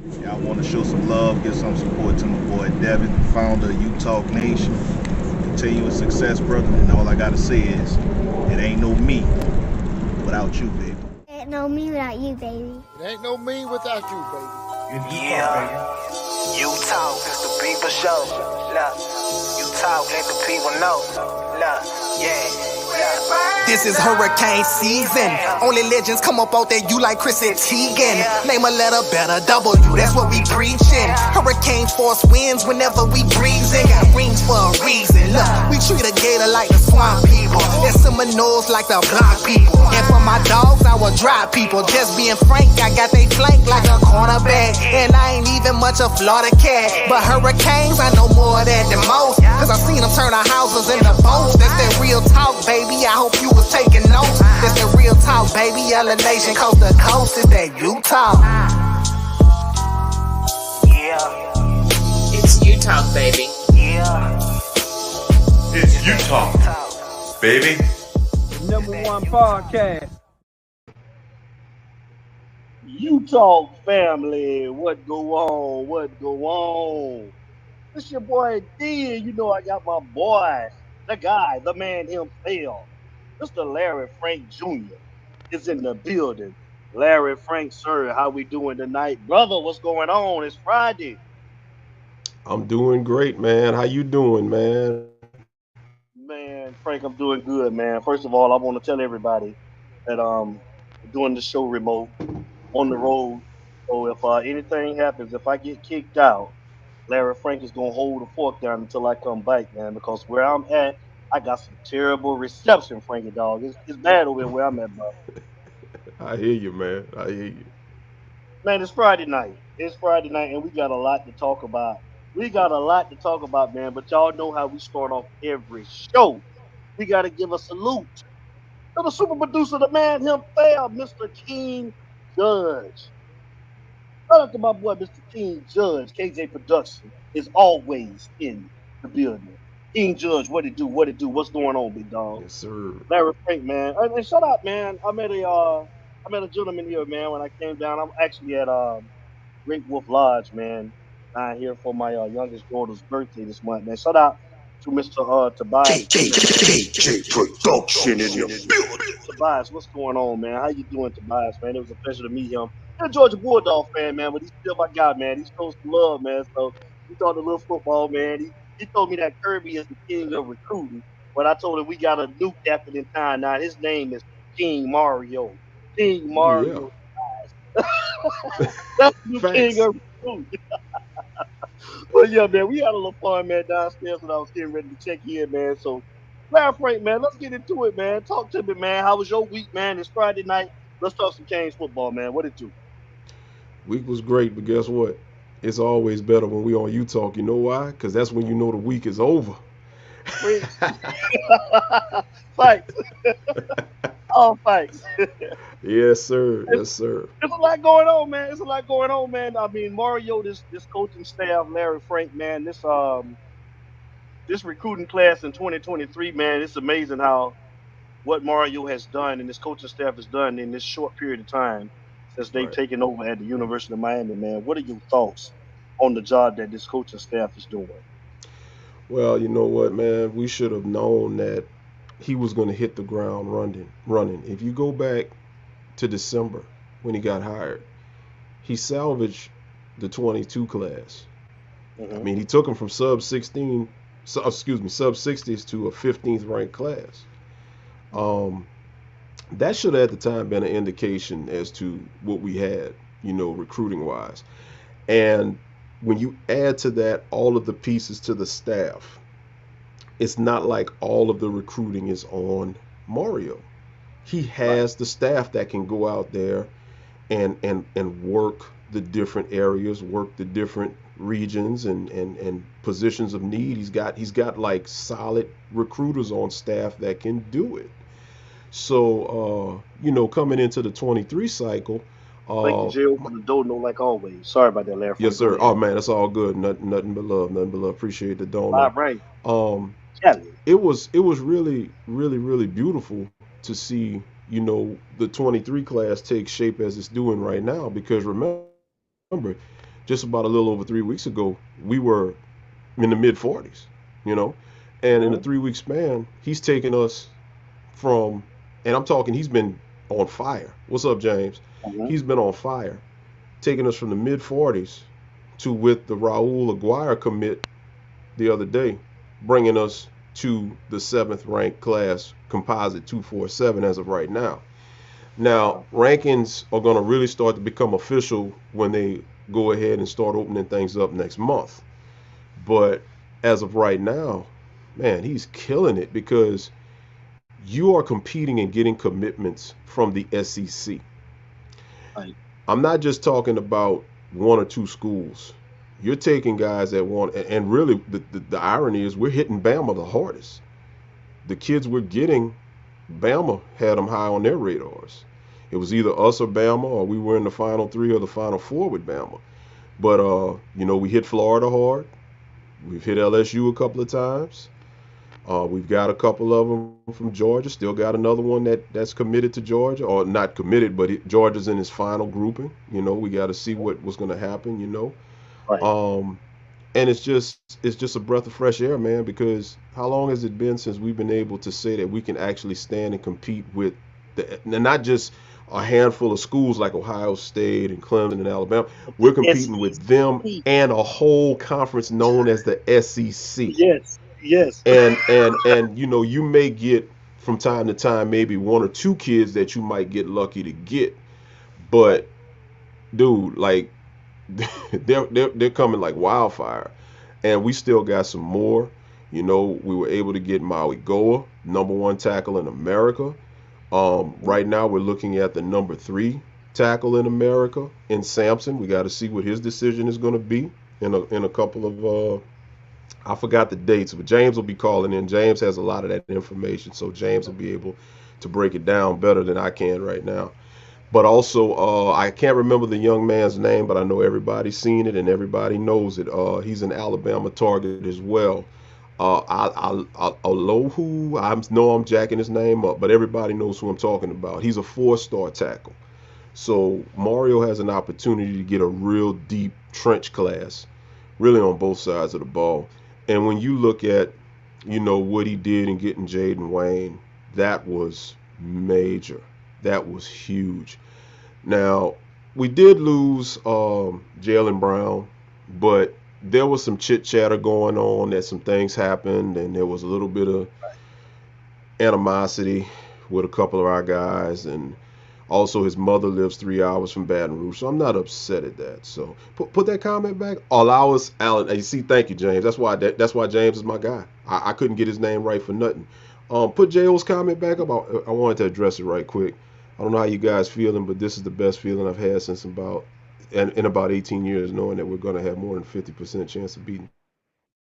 Yeah, I want to show some love, give some support to my boy Devin, founder of Utah Nation. Continuous success, brother. And all I got to say is, it ain't no me without you, baby. Ain't no me without you, baby. It ain't no me without you, baby. Yeah, you talk, it's the people show. Look, you talk, let the people know. Look, yeah. This is hurricane season. Only legends come up out there, you like Chris and Teigen. Name a letter better, W, that's what we preaching. Hurricane force winds whenever we breezing. Got rings for a reason. Look, we treat a gator like the swamp people. And Seminoles like the block people. And for my dogs, I will drive people. Just being frank, I got they flank like a cornerback. And I ain't even much a Florida cat. But hurricanes, I know more of that than most. Cause I seen them turn our houses into boats. That's that real talk, baby. I hope you was taking notes. That's the real talk, baby. Yellow Nation, coast to coast, is that Utah. Yeah. It's Utah, baby. Yeah. It's Utah, baby. #1 podcast. Utah family, what go on? What go on? This your boy D. You know I got my boy, the guy, the man himself, Mr. Larry Frank Jr. is in the building. Larry Frank, sir, how we doing tonight, brother? What's going on? It's Friday. I'm doing great, man. How you doing, man? Man, Frank, I'm doing good, man. First of all, I want to tell everybody that we're doing the show remote on the road. So if anything happens, if I get kicked out, Larry Frank is gonna hold the fork down until I come back, man. Because where I'm at, I got some terrible reception, Frankie dog. It's bad over here where I'm at, bro. I hear you, man. I hear you. Man, it's Friday night. It's Friday night, and we got a lot to talk about. We got a lot to talk about, man. But y'all know how we start off every show. We got to give a salute to the super producer, the man himself, Mr. King Judge. Shout out to my boy, Mr. King Judge. KJ Production is always in the building. King Judge, what it do? What it do? What's going on, big dog? Yes, sir. Larry Frank, man. And shout out, man. I met a gentleman here, man. When I came down, I'm actually at Great Wolf Lodge, man. Down here for my youngest daughter's birthday this month, man. Shout out to Mr. Tobias. KJ Production in your building. Tobias, what's going on, man? How you doing, Tobias, man? It was a pleasure to meet him. He's a Georgia Bulldog fan, man, but he's still my guy, man. He shows some love, man. So we talked a little football, man. He told me that Kirby is the king of recruiting, but I told him we got a new captain in town now. His name is King Mario. King Yeah. Mario. That's the new Facts. king of recruiting. But yeah, man, we had a little fun, man, downstairs when I was getting ready to check in, man. So, Larry Frank, man, let's get into it, man. Talk to me, man. How was your week, man? It's Friday night. Let's talk some Canes football, man. What it do? Week was great, but guess what? It's always better when we on You Talk. You know why? Because that's when you know the week is over. Fights. All fights. Yes, sir. Yes, sir. There's a lot going on, man. There's a lot going on, man. I mean, Mario, this coaching staff, Larry Frank, man, this recruiting class in 2023, man, it's amazing how what Mario has done and this coaching staff has done in this short period of time since they've Right. taken over at the University of Miami, man. What are your thoughts on the job that this coaching staff is doing? Well, you know what, man? We should have known that he was going to hit the ground running. If you go back to December when he got hired, he salvaged the 22 class. I mean, he took him from sub 60s to a 15th ranked class. That should have at the time been an indication as to what we had, recruiting wise. And when you add to that all of the pieces to the staff, it's not like all of the recruiting is on Mario. He has the staff that can go out there and work the different areas, work the different regions and positions of need. He's got like solid recruiters on staff that can do it. So coming into the 23 cycle, Thank you, Jay. Open the door, no, like always. Sorry about that, Larry. yes, sir. Oh man, that's all good. Nothing but love. Nothing but love. Appreciate the All donut. right. Um, Challenge. it was really, really, really beautiful to see, the 23 class take shape as it's doing right now. Because remember, just about a little over 3 weeks ago, we were in the mid 40s, you know, and in a 3-week span, he's taken us from, and I'm talking, he's been on fire. What's up, James? He's been on fire, taking us from the mid 40s to, with the Raul Aguirre commit the other day, bringing us to the 7th ranked class composite 247 as of right now. Now, rankings are going to really start to become official when they go ahead and start opening things up next month. But as of right now, man, he's killing it, because you are competing and getting commitments from the SEC. Right. I'm not just talking about 1 or 2 schools. You're taking guys that want, and really the irony is we're hitting Bama the hardest. The kids we're getting, Bama had them high on their radars. It was either us or Bama, or we were in the Final 3 or the Final 4 with Bama. But, you know, we hit Florida hard. We've hit LSU a couple of times. We've got a couple of them from Georgia. Still got another one that's committed to Georgia, or not committed, but Georgia's in his final grouping. You know, we got to see what's going to happen, you know. Right. And it's just a breath of fresh air, man, because how long has it been since we've been able to say that we can actually stand and compete with not just a handful of schools like Ohio State and Clemson and Alabama. We're competing with them and a whole conference known as the SEC. Yes. And you know, you may get from time to time maybe 1 or 2 kids that you might get lucky to get, but dude, like they're coming like wildfire, and we still got some more. You know, we were able to get Maui Goa, #1 tackle in America. Right now we're looking at the #3 tackle in America in Sampson. We got to see what his decision is going to be in a couple of I forgot the dates, but James will be calling in. James has a lot of that information, so James will be able to break it down better than I can right now. But also, I can't remember the young man's name, but I know everybody's seen it and everybody knows it. He's an Alabama target as well. Alohu, I know I'm jacking his name up, but everybody knows who I'm talking about. He's a 4-star tackle. So Mario has an opportunity to get a real deep trench class, really on both sides of the ball. And when you look at, you know, what he did in getting Jaden Wayne, that was major. That was huge. Now, we did lose Jalen Brown, but there was some chit chatter going on that some things happened, and there was a little bit of animosity with a couple of our guys, and also his mother lives 3 hours from Baton Rouge, so I'm not upset at that. So put that comment back. Allow us, Alan. You see, thank you, James. That's why James is my guy. I couldn't get his name right for nothing. Put J.O.'s comment back up. I wanted to address it right quick. I don't know how you guys feeling, but this is the best feeling I've had since about 18 years, knowing that we're going to have more than 50% chance of beating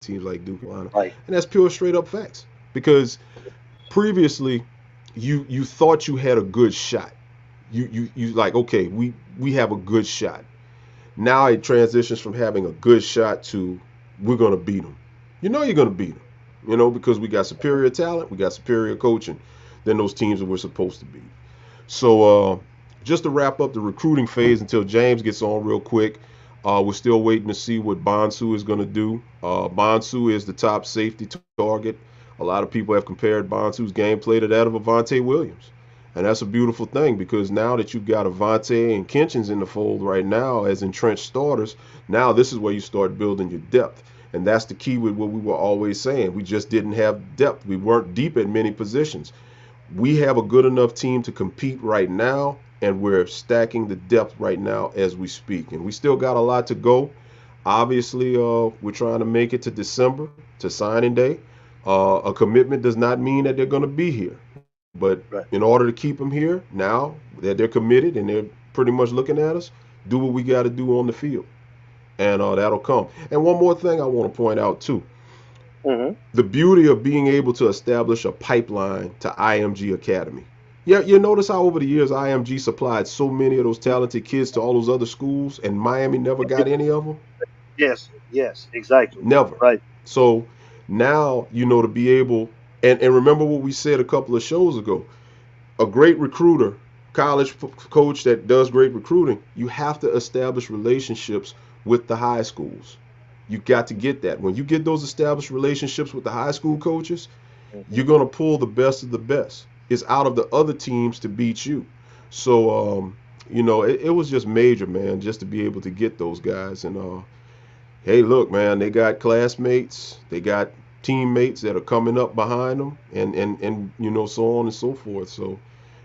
teams like Duke and Carolina. Right. And that's pure straight up facts. Because previously, you thought you had a good shot. You like, okay, we have a good shot. Now it transitions from having a good shot to we're going to beat them. You know you're going to beat them. You know, because we got superior talent, we got superior coaching than those teams that we're supposed to beat. So just to wrap up the recruiting phase until James gets on real quick, we're still waiting to see what Bonsu is going to do. Bonsu is the top safety target. A lot of people have compared Bonsu's gameplay to that of Avante Williams. And that's a beautiful thing, because now that you've got Avante and Kenshin's in the fold right now as entrenched starters, now this is where you start building your depth. And that's the key with what we were always saying. We just didn't have depth. We weren't deep at many positions. We have a good enough team to compete right now, and we're stacking the depth right now as we speak. And we still got a lot to go. Obviously, we're trying to make it to December, to signing day. A commitment does not mean that they're going to be here. But in order to keep them here, now that they're committed and they're pretty much looking at us, do what we got to do on the field. And that'll come. And one more thing I want to point out, too. The beauty of being able to establish a pipeline to IMG Academy. Yeah, you notice how over the years IMG supplied so many of those talented kids to all those other schools, and Miami never got any of them? Yes, exactly. Never. Right. So now, you know, to be able, and remember what we said a couple of shows ago, a great recruiter, college coach that does great recruiting, you have to establish relationships with the high schools. You got to get that. When you get those established relationships with the high school coaches, you're going to pull the best of the best. It's out of the other teams to beat you. So, it was just major, man, just to be able to get those guys. And, hey, look, man, they got classmates. They got teammates that are coming up behind them and so on and so forth. So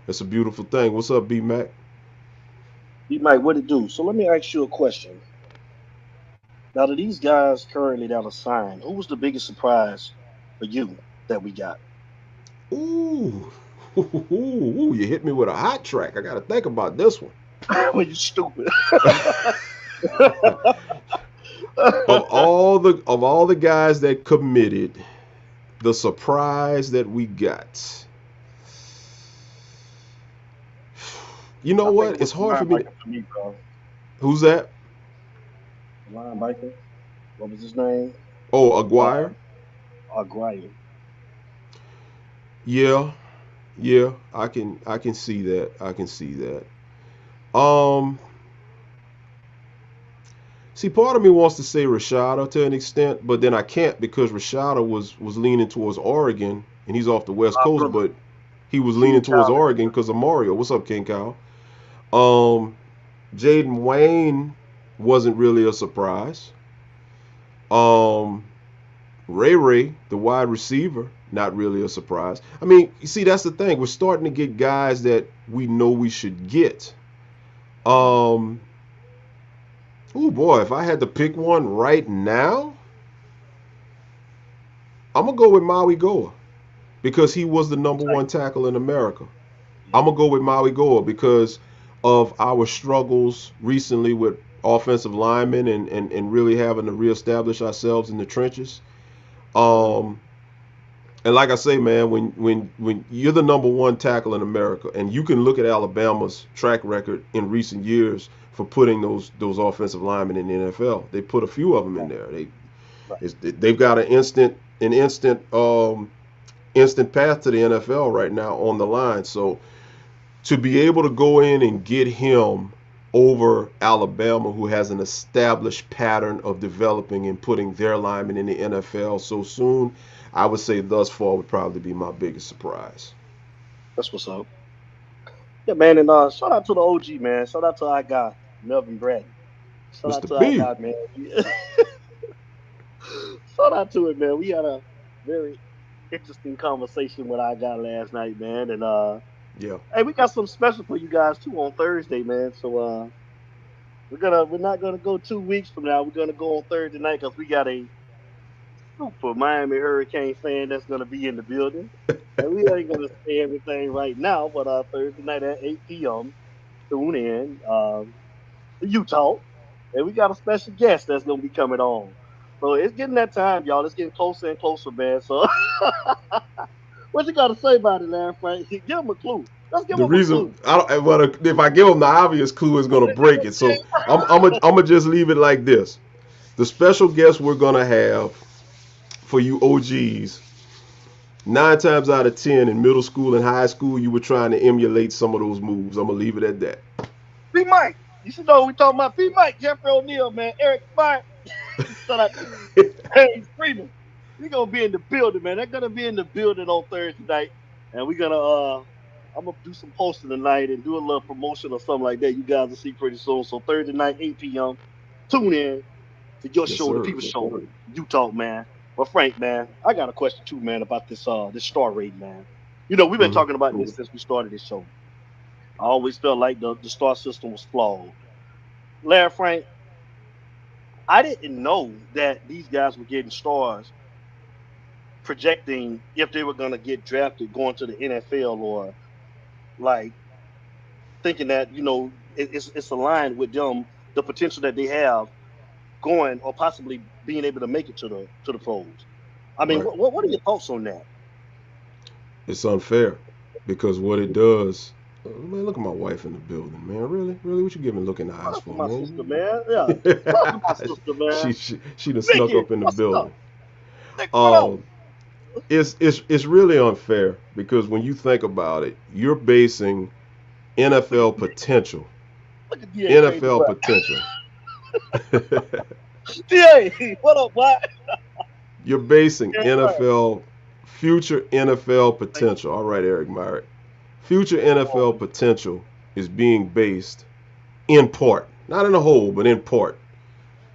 it's a beautiful thing. What's up, B-Mac? B-Mac, what it do? So let me ask you a question. Now, to these guys currently that are signed, who was the biggest surprise for you that we got? Ooh, you hit me with a hot track. I got to think about this one. Well, you stupid. of all the guys that committed, the surprise that we got. You know what? It's hard for me. Who's that? Linebacker. What was his name? Oh, Aguirre. Aguirre. Yeah, I can see that. I can see that. See, part of me wants to say Rashada to an extent, but then I can't because Rashada was leaning towards Oregon, and he's off the West Coast, but he was leaning towards Oregon because of Mario. What's up, King Kyle? Jaden Wayne wasn't really a surprise. Ray, the wide receiver, not really a surprise. I mean, you see, that's the thing. We're starting to get guys that we know we should get. Oh boy, if I had to pick one right now, I'm gonna go with Maui Goa because he was the number one tackle in America. I'm gonna go with Maui Goa because of our struggles recently with offensive linemen and really having to reestablish ourselves in the trenches. And like I say, man, when you're the number one tackle in America, and you can look at Alabama's track record in recent years for putting those offensive linemen in the NFL. They put a few of them in there. They've got an instant path to the NFL right now on the line. So to be able to go in and get him over Alabama, who has an established pattern of developing and putting their linemen in the NFL so soon, I would say thus far would probably be my biggest surprise. That's what's up. Yeah, man, and shout out to the OG, man. Shout out to our guy, Melvin Bratton. Shout out to our guy, man. Shout out to it, man. We had a very interesting conversation with our guy last night, man. And yeah. Hey, we got something special for you guys too on Thursday, man. So we're not gonna go 2 weeks from now. We're gonna go on Thursday night because we got a super Miami Hurricane fan that's gonna be in the building. And we ain't gonna say everything right now, but Thursday night at 8 p.m. tune in Utah, and we got a special guest that's gonna be coming on. So it's getting that time, y'all. It's getting closer and closer, man. So what you got to say about it, Larry Frank? Give him a clue. Let's give him a clue. If I give him the obvious clue, it's gonna break it. So I'm gonna just leave it like this. The special guest we're gonna have for you OGs, 9 times out of 10 in middle school and high school, you were trying to emulate some of those moves. I'm gonna leave it at that. P. Mike, you should know what we talking about. P. Mike, Jeffrey O'Neal, man, Eric Bart, Hey Freeman. We're gonna be in the building, man. They're gonna be in the building on Thursday night, and we're gonna I'm gonna do some posting tonight and do a little promotion or something like that. You guys will see pretty soon. So Thursday night, 8 p.m. Tune in to your show, the People Show. You talk, man. Well, Frank, man, I got a question too, man, about this star rating, man. You know, we've been talking about this since we started this show. I always felt like the star system was flawed. Larry Frank, I didn't know that these guys were getting stars projecting if they were going to get drafted going to the NFL, or like thinking that, you know, it's aligned with them, the potential that they have going or possibly being able to make it to the pros. I mean, right. What are your thoughts on that? It's unfair because what it does, man, look at my wife in the building, man. Really, what you giving looking eyes for, my man? Sister, man. Yeah, my sister, man. She done snuck up in the building. It's really unfair because when you think about it, you're basing NFL potential. NFL potential GA, what up, what? You're basing Yeah, right. future NFL potential. All right, Eric Myrick. Future NFL potential is being based in part, not in a whole, but in part,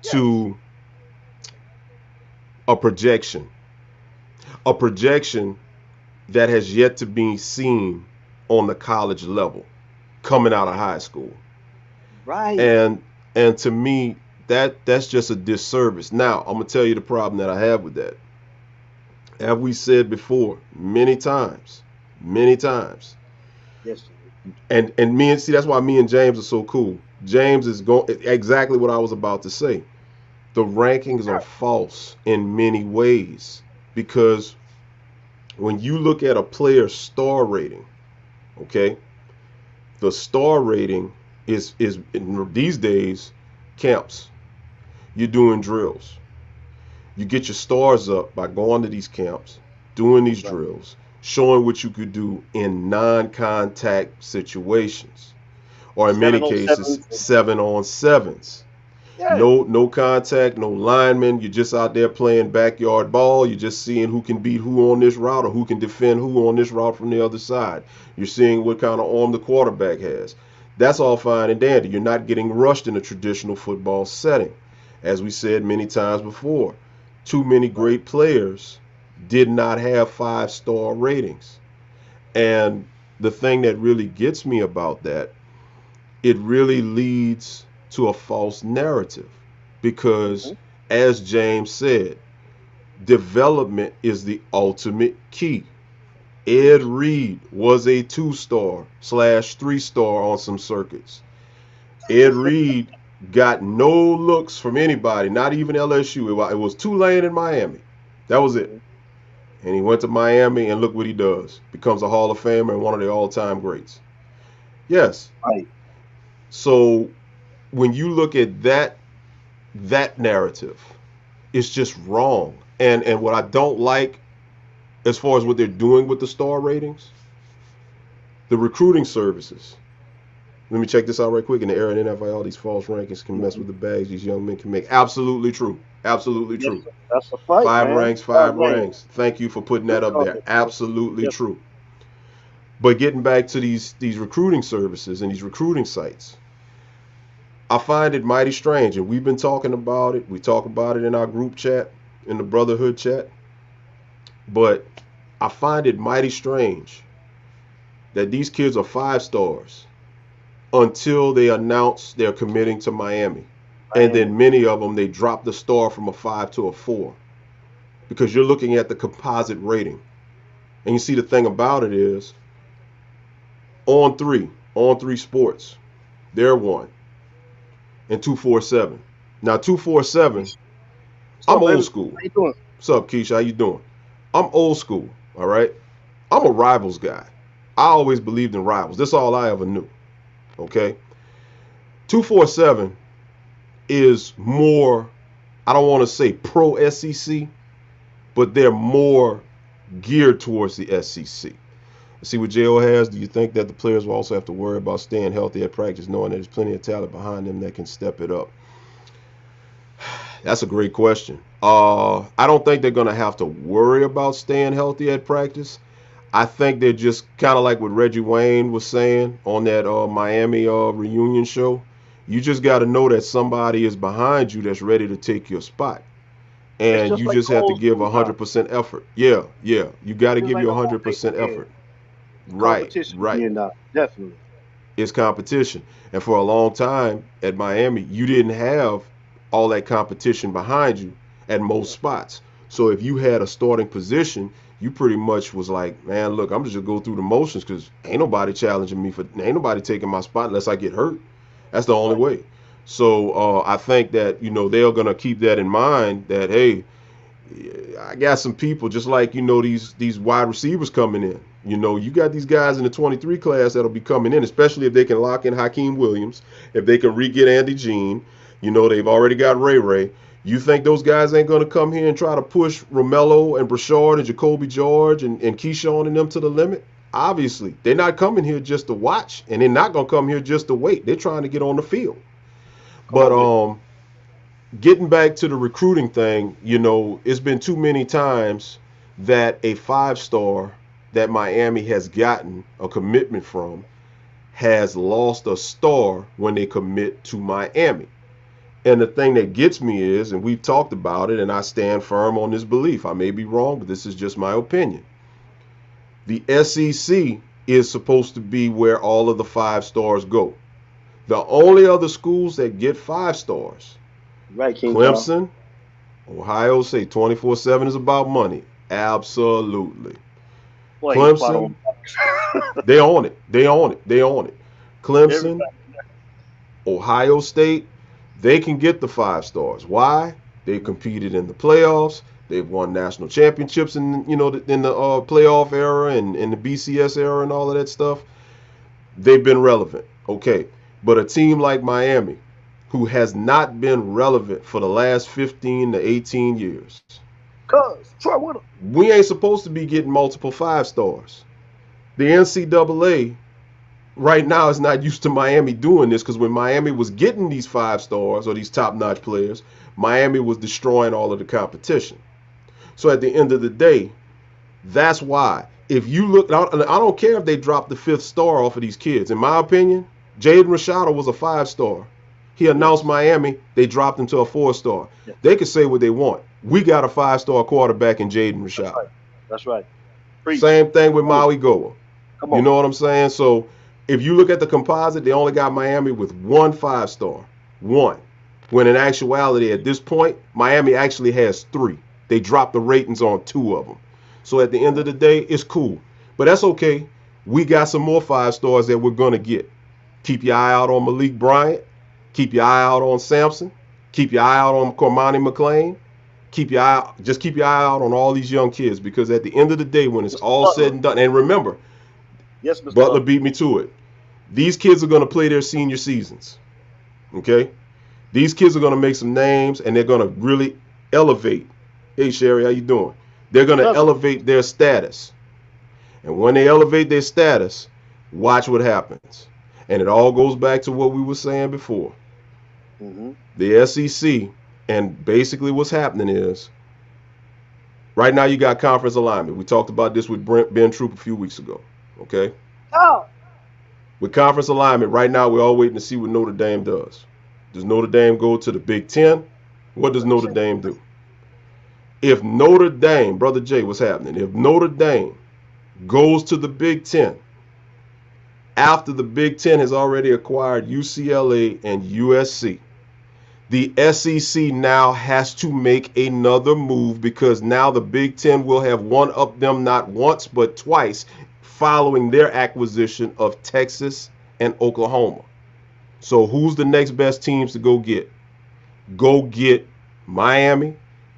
Yes. to a projection. A projection that has yet to be seen on the college level coming out of high school. Right. And and to me, that's just a disservice. Now, I'm gonna tell you the problem that I have with that. Have we said before many times, Yes. and me and see that's why me and James are so cool. James is going exactly what I was about to say. The rankings are false in many ways because when you look at a player's star rating, okay, the star rating is in these days camps. You're doing drills. You get your stars up by going to these camps, doing these Right. drills, showing what you could do in non-contact situations, or in many 707. cases 7-on-7s. Yeah. No contact, no linemen. You're just out there playing backyard ball. You're just seeing who can beat who on this route or who can defend who on this route from the other side. You're seeing what kind of arm the quarterback has. That's all fine and dandy. You're not getting rushed in a traditional football setting. As we said many times before, too many great players did not have 5-star ratings. And the thing that really gets me about that, it really leads to a false narrative because, as James said, development is the ultimate key. Ed Reed was a 2-star / 3-star on some circuits. Ed Reed got no looks from anybody, not even LSU. It was Tulane in Miami. That was it. And he went to Miami, and look what he does. Becomes a Hall of Famer and one of the all-time greats. Yes. Right. So when you look at that narrative, it's just wrong. And what I don't like as far as what they're doing with the star ratings, the recruiting services. Let me check this out right quick. In the era of NFL, these false rankings can mess with the bags these young men can make. Absolutely true. Absolutely Yes, true. that's a fight, Five man. ranks, five ranks. Thank you for putting that up there. Absolutely Yes. true. But getting back to these recruiting services and these recruiting sites, I find it mighty strange, and we've been talking about it. We talk about it in our group chat, in the brotherhood chat. But I find it mighty strange that these kids are 5-stars until they announce they're committing to Miami. And then many of them, they drop the star from a 5 to a 4 because you're looking at the composite rating. And you see, the thing about it is on three sports, they're 1 and 247. Now 247, I'm old school. How you doing? What's up, Keisha? How you doing? I'm old school, all right? I'm a rivals guy. I always believed in rivals. That's all I ever knew, okay? 247 is more, I don't want to say pro SEC, but they're more geared towards the SEC. Let's see what JO has. Do you think that the players will also have to worry about staying healthy at practice, knowing that there's plenty of talent behind them that can step it up? That's a great question. I don't think they're going to have to worry about staying healthy at practice. I think they're just kind of like what Reggie Wayne was saying on that Miami reunion show. You just got to know that somebody is behind you that's ready to take your spot. And you like just have to old give school, 100% effort. Yeah. You got to It's give like you a whole 100% thing. effort. Right. Competition being definitely. It's competition. And for a long time at Miami, you didn't have all that competition behind you at most spots. So if you had a starting position, you pretty much was like, man, look, I'm just gonna go through the motions because ain't nobody challenging me ain't nobody taking my spot unless I get hurt. That's the only way. So I think that, they're gonna keep that in mind that, hey, I got some people just like, these wide receivers coming in. You got these guys in the 23 class that'll be coming in, especially if they can lock in Hakeem Williams, if they can re-get Andy Jean. They've already got Ray. You think those guys ain't going to come here and try to push Romello and Brashard and Jacoby George and Keyshawn and them to the limit? Obviously, they're not coming here just to watch, and they're not going to come here just to wait. They're trying to get on the field. But getting back to the recruiting thing, it's been too many times that a 5-star that Miami has gotten a commitment from has lost a star when they commit to Miami. And the thing that gets me is, and we've talked about it, and I stand firm on this belief. I may be wrong, but this is just my opinion. The SEC is supposed to be where all of the 5-stars go. The only other schools that get 5-stars, Right, King Clemson, Ohio State, 24/7 is about money. Absolutely. Boy, Clemson, they own it. They own it. They own it. Clemson, Ohio State, they can get the 5-stars. Why? They've competed in the playoffs. They've won national championships in the playoff era and in the BCS era and all of that stuff. They've been relevant. Okay. But a team like Miami, who has not been relevant for the last 15 to 18 years, we ain't supposed to be getting multiple 5-stars. The NCAA right now is not used to Miami doing this, because when Miami was getting these 5-stars or these top-notch players, Miami was destroying all of the competition. So at the end of the day, that's why. If you look, I don't care if they drop the 5th star off of these kids. In my opinion, Jaden Rashada was a 5-star. He announced Miami, they dropped him to a 4-star. Yeah. They can say what they want. We got a 5-star quarterback in Jaden Rashada. That's right. Preach. Same thing with Maui Goa. Come on. You know what I'm saying? So if you look at the composite, they only got Miami with 1 5-star. 1. When in actuality, at this point, Miami actually has 3. They dropped the ratings on 2 of them. So at the end of the day, it's cool. But that's okay. We got some more 5-stars that we're going to get. Keep your eye out on Malik Bryant. Keep your eye out on Sampson. Keep your eye out on Cormani McClain. Keep your eye out on all these young kids, because at the end of the day, when it's all said and done, and remember, yes, Mr. Butler beat me to it. These kids are going to play their senior seasons. Okay? These kids are going to make some names, and they're going to really elevate. Hey, Sherry, how you doing? They're going to elevate their status. And when they elevate their status, watch what happens. And it all goes back to what we were saying before. Mm-hmm. The SEC, and basically what's happening is, right now you got conference alignment. We talked about this with Ben Troop a few weeks ago. Okay? Oh. With conference alignment, right now we're all waiting to see what Notre Dame does. Does Notre Dame go to the Big Ten? What does Notre Dame do? If Notre Dame, Brother Jay, what's happening? If Notre Dame goes to the Big Ten, after the Big Ten has already acquired UCLA and USC, the SEC now has to make another move, because now the Big Ten will have one-upped them not once but twice following their acquisition of Texas and Oklahoma. So who's the next best teams to go get? Go get Miami,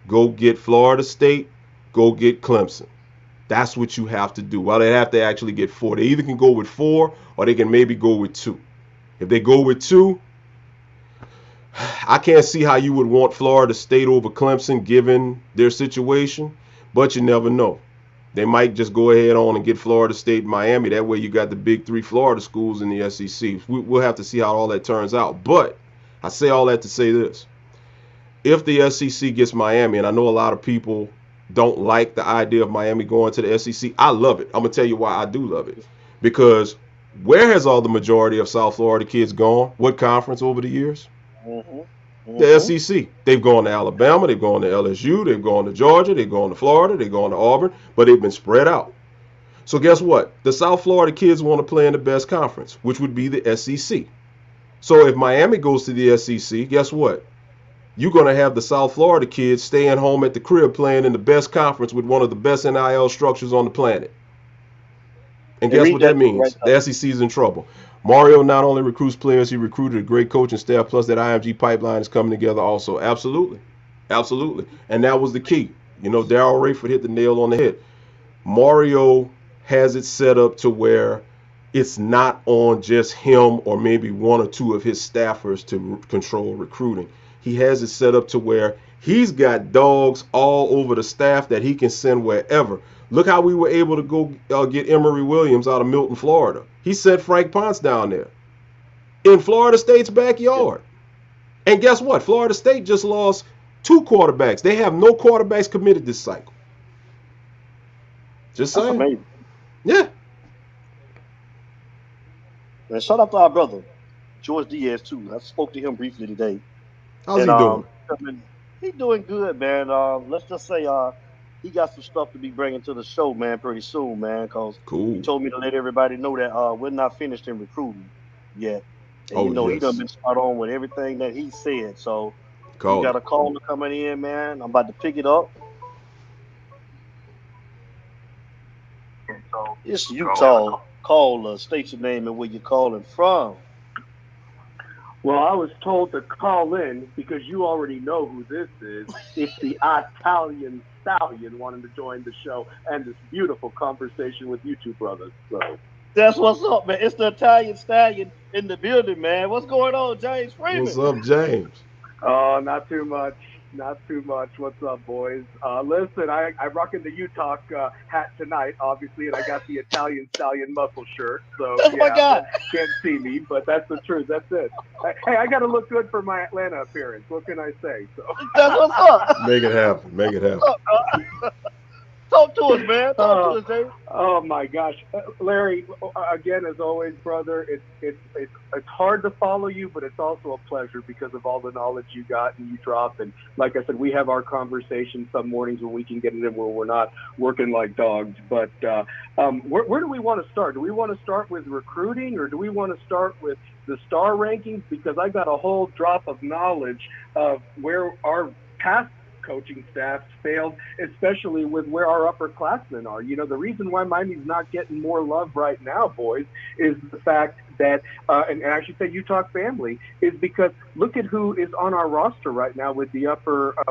go get Florida State, go get Clemson. That's what you have to do. Well, they have to actually get 4. They either can go with 4 or they can maybe go with 2. If they go with 2, I can't see how you would want Florida State over Clemson given their situation, but you never know. They might just go ahead on and get Florida State and Miami. That way you got the big 3 Florida schools in the SEC. We'll have to see how all that turns out. But I say all that to say this. If the SEC gets Miami, and I know a lot of people don't like the idea of Miami going to the SEC, I love it. I'm going to tell you why I do love it. Because where has all the majority of South Florida kids gone? What conference over the years? The SEC. They've gone to Alabama, they've gone to LSU, they've gone to Georgia, they've gone to Florida, they've gone to Auburn, but they've been spread out. So guess what? The South Florida kids want to play in the best conference, which would be the SEC. So if Miami goes to the SEC, guess what? You're going to have the South Florida kids staying home at the crib playing in the best conference with one of the best NIL structures on the planet. And guess what that means? The SEC is in trouble. Mario not only recruits players, he recruited a great coaching staff, plus that IMG pipeline is coming together also. Absolutely. Absolutely. And that was the key. You know, Darryl Rayford hit the nail on the head. Mario has it set up to where it's not on just him or maybe 1 or 2 of his staffers to control recruiting. He has it set up to where he's got dogs all over the staff that he can send wherever. Look how we were able to go get Emory Williams out of Milton, Florida. He sent Frank Ponce down there in Florida State's backyard. And guess what? Florida State just lost 2 quarterbacks. They have no quarterbacks committed this cycle. Just That's saying. amazing. Yeah. And shout out to our brother, George Diaz, too. I spoke to him briefly today. How's he doing? He's doing good, man. Let's just say he got some stuff to be bringing to the show, man, pretty soon, man, because Cool. he told me to let everybody know that we're not finished in recruiting yet. And, Oh, you know, he done yes. been spot on with everything that he said. So we Call got it. a caller coming in, man. I'm about to pick it up. It's Utah. Caller, state your name and where you're calling from. Well, I was told to call in because you already know who this is. It's the Italian Stallion wanting to join the show and this beautiful conversation with you two brothers. So That's what's up, man. It's the Italian Stallion in the building, man. What's going on, James Freeman? What's up, James? Oh, not too much. Not too much. What's up, boys? Listen, I'm rocking the Utah hat tonight, obviously, and I got the Italian Stallion muscle shirt. So, That's my guy. Can't see me, but that's the truth. That's it. Hey, I got to look good for my Atlanta appearance. What can I say? So That's what's up. Make it happen. Make it happen. Talk to us, man. Talk to us, James. Oh my gosh, Larry! Again, as always, brother, it's hard to follow you, but it's also a pleasure because of all the knowledge you got and you drop. And like I said, we have our conversations some mornings when we can get it in where we're not working like dogs. But where do we want to start? Do we want to start with recruiting, or do we want to start with the star rankings? Because I got a whole drop of knowledge of where our past coaching staffs failed, especially with where our upperclassmen are. You know, the reason why Miami's not getting more love right now, boys, is the fact that, and I should say Utah family, is because look at who is on our roster right now with the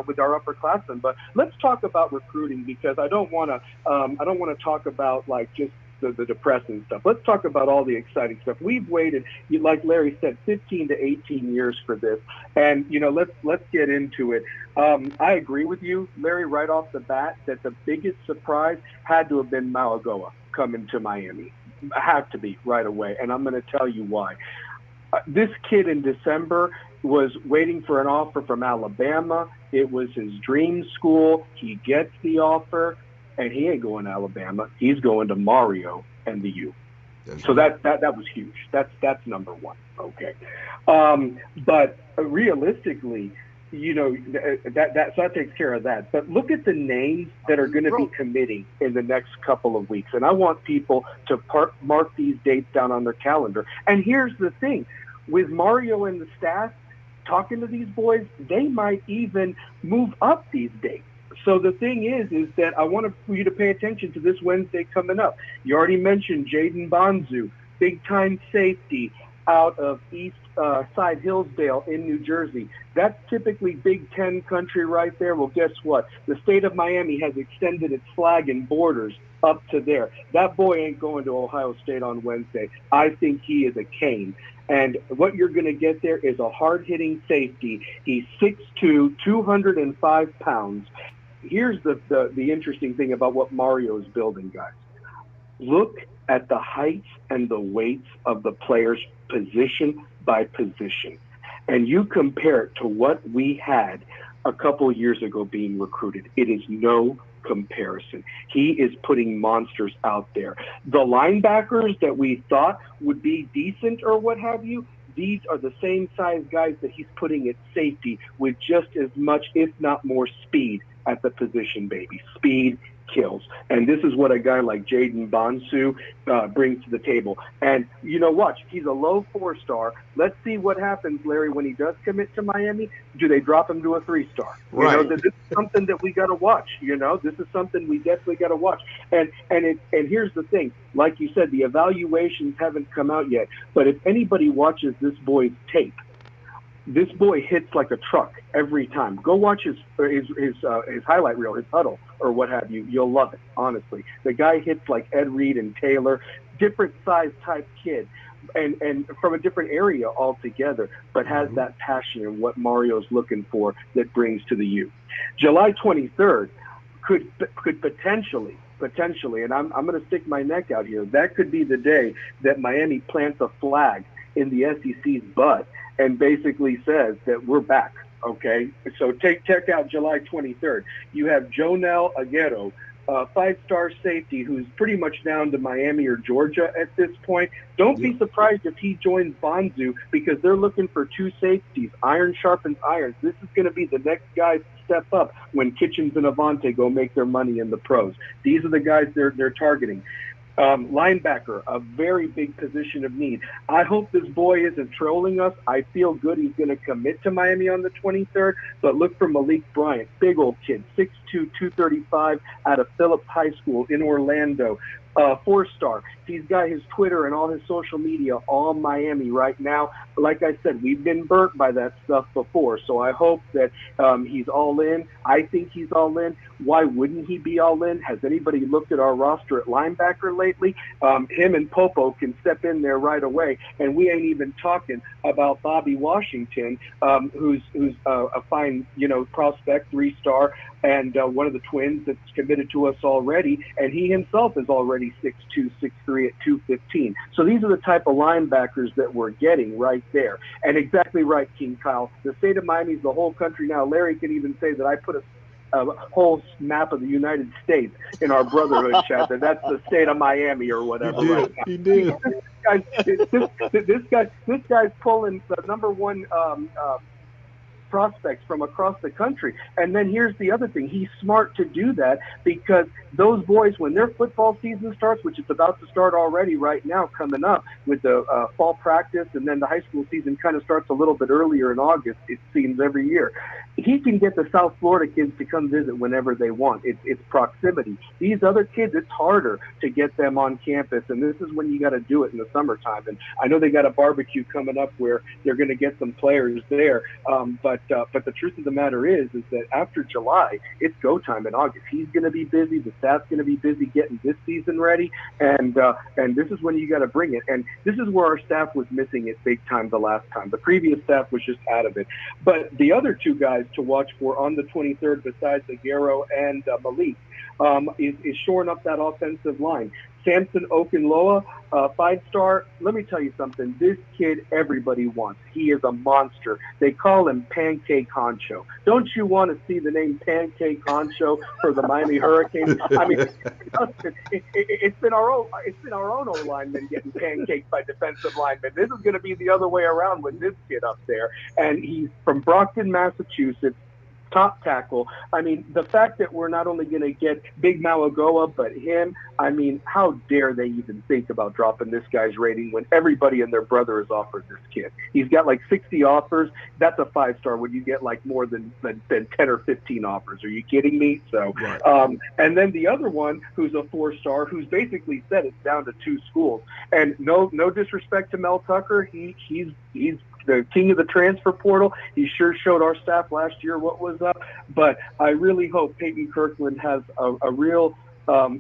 with our upperclassmen. But let's talk about recruiting, because I don't want to talk about like just the depressing stuff. Let's talk about all the exciting stuff. We've waited, like Larry said, 15 to 18 years for this. And, you know, let's get into it. I agree with you, Larry, right off the bat, that the biggest surprise had to have been Malagoa coming to Miami. Had to be right away. And I'm going to tell you why. This kid in December was waiting for an offer from Alabama. It was his dream school. He gets the offer. And he ain't going to Alabama. He's going to Mario and the U. So that was huge. That's number one. Okay. But realistically, you know, that takes care of that. But look at the names that are going to be committing in the next couple of weeks. And I want people to mark these dates down on their calendar. And here's the thing. With Mario and the staff talking to these boys, they might even move up these dates. So the thing is that I want you to pay attention to this Wednesday coming up. You already mentioned Jaden Bonzu, big-time safety out of East Side Hillsdale in New Jersey. That's typically Big Ten country right there. Well, guess what? The state of Miami has extended its flag and borders up to there. That boy ain't going to Ohio State on Wednesday. I think he is a cane. And what you're going to get there is a hard-hitting safety. He's 6'2", 205 pounds. Here's the interesting thing about what Mario is building, guys. Look at the heights and the weights of the players position by position. And you compare it to what we had a couple years ago being recruited. It is no comparison. He is putting monsters out there. The linebackers that we thought would be decent or what have you, these are the same size guys that he's putting at safety with just as much, if not more, speed at the position, baby. Speed kills. And this is what a guy like Jaden Bonsu brings to the table. And, you know, watch, he's a low 4-star. Let's see what happens, Larry, when he does commit to Miami. Do they drop him to a 3-star? Right. You know, this is something that we got to watch. You know, this is something we definitely got to watch. And here's the thing. Like you said, the evaluations haven't come out yet. But if anybody watches this boy's tape, this boy hits like a truck every time. Go watch his highlight reel, his huddle, or what have you. You'll love it, honestly. The guy hits like Ed Reed and Taylor, different size type kid, and from a different area altogether, but has that passion and what Mario's looking for that brings to the youth. July 23rd could potentially, and I'm going to stick my neck out here, that could be the day that Miami plants a flag in the SEC's butt and basically says that we're back. Okay, so check out July 23rd. You have Jonel Aguero, 5-star safety, who's pretty much down to Miami or Georgia at this point. Don't be surprised if he joins Bonzu, because they're looking for 2 safeties. Iron sharpens iron. This is going to be the next guy to step up when Kitchens and Avante go make their money in the pros. These are the guys they're targeting. Linebacker, a very big position of need. I hope this boy isn't trolling us. I feel good he's going to commit to Miami on the 23rd, but look for Malik Bryant, big old kid, 6'2", 235, out of Phillips High School in Orlando. 4-star. He's got his Twitter and all his social media all Miami right now. Like I said, we've been burnt by that stuff before, so I hope that he's all in. I think he's all in. Why wouldn't he be all in? Has anybody looked at our roster at linebacker lately? Him and Popo can step in there right away, and we ain't even talking about Bobby Washington, who's a fine, prospect, 3-star, and one of the twins that's committed to us already, and he himself is already 6'2", 6'3" at 215. So these are the type of linebackers that we're getting right there. And exactly right, King Kyle. The state of Miami is the whole country now. Larry can even say that I put a whole map of the United States in our brotherhood chat. That's the state of Miami or whatever. He did. This guy's pulling the number one prospects from across the country. And then here's the other thing. He's smart to do that, because those boys, when their football season starts, which is about to start already right now, coming up with the fall practice, and then the high school season kind of starts a little bit earlier in August, it seems, every year. He can get the South Florida kids to come visit whenever they want. It's proximity. These other kids, it's harder to get them on campus, and this is when you got to do it in the summertime. And I know they got a barbecue coming up where they're going to get some players there, but the truth of the matter is that after July, it's go time in August. He's going to be busy. The staff's going to be busy getting this season ready, and this is when you got to bring it. And this is where our staff was missing it big time the last time. The previous staff was just out of it. But the other 2 guys to watch for on the 23rd, besides Aguero and Malik, is shoring up that offensive line. Samson Okunloa, 5-star. Let me tell you something. This kid, everybody wants. He is a monster. They call him Pancake Honcho. Don't you want to see the name Pancake Honcho for the Miami Hurricanes? I mean, it's been our own O-linemen getting pancaked by defensive linemen. This is going to be the other way around with this kid up there. And he's from Brockton, Massachusetts. Top tackle. I mean, the fact that we're not only going to get Big Malagoa, but him, I mean, how dare they even think about dropping this guy's rating when everybody and their brother has offered this kid? He's got like 60 offers. That's a 5-star when you get like more than 10 or 15 offers. Are you kidding me? So, right. And then the other one, who's a 4-star, who's basically said it's down to 2 schools. And no disrespect to Mel Tucker. He's the king of the transfer portal. He sure showed our staff last year what was up. But I really hope Peyton Kirkland has a real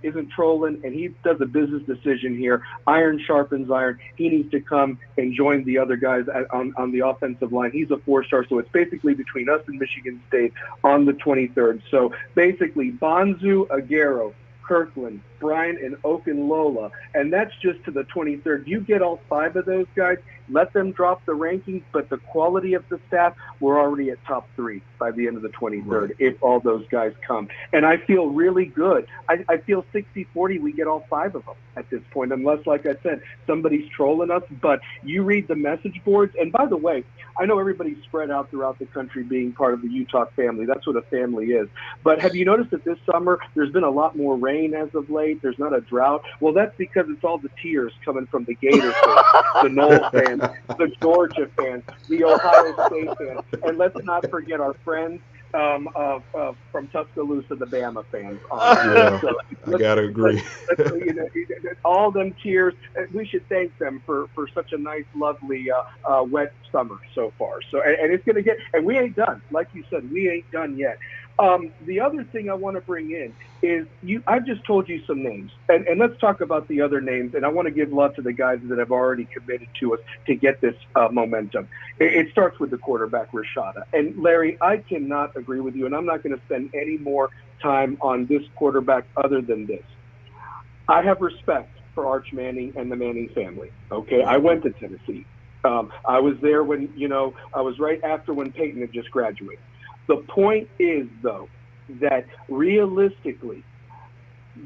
isn't trolling, and he does a business decision here. Iron sharpens iron. He needs to come and join the other guys on the offensive line. He's a 4-star, so it's basically between us and Michigan State on the 23rd. So basically, Bonzu, Aguero, Kirkland, Bryant, and Okunlola, and that's just to the 23rd. You get all 5 of those guys, let them drop the rankings, but the quality of the staff, we're already at top 3 by the end of the 23rd, right, if all those guys come. And I feel really good. I feel 60-40 we get all 5 of them at this point, unless, like I said, somebody's trolling us. But you read the message boards, and by the way, I know everybody's spread out throughout the country being part of the Utah family. That's what a family is. But have you noticed that this summer there's been a lot more rain as of late? There's not a drought. Well, that's because it's all the tears coming from the Gator fans, the Noel fans, the Georgia fans, the Ohio State fans, and let's not forget our friends from Tuscaloosa, the Bama fans. Yeah, so I gotta agree. All them tears. We should thank them for such a nice, lovely, wet summer so far. So, and it's gonna get. And we ain't done. Like you said, we ain't done yet. The other thing I want to bring in is I've just told you some names, and let's talk about the other names. And I want to give love to the guys that have already committed to us to get this momentum. It starts with the quarterback, Rashada. And Larry, I cannot agree with you, and I'm not going to spend any more time on this quarterback other than this. I have respect for Arch Manning and the Manning family. Okay, I went to Tennessee. I was there when, I was right after when Peyton had just graduated. The point is, though, that realistically,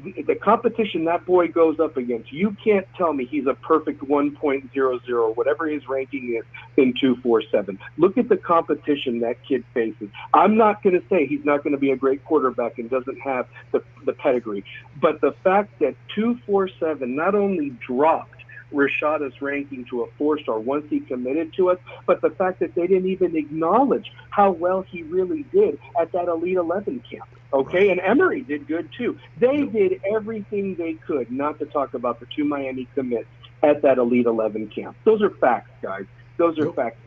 the competition that boy goes up against, you can't tell me he's a perfect 1.00, whatever his ranking is in 247. Look at the competition that kid faces. I'm not going to say he's not going to be a great quarterback and doesn't have the pedigree, but the fact that 247 not only dropped Rashada's ranking to a 4-star once he committed to us, but the fact that they didn't even acknowledge how well he really did at that Elite 11 camp. Okay, and Emory did good too. They did everything they could not to talk about the 2 Miami commits at that Elite 11 camp. Those are facts, guys. Those are facts.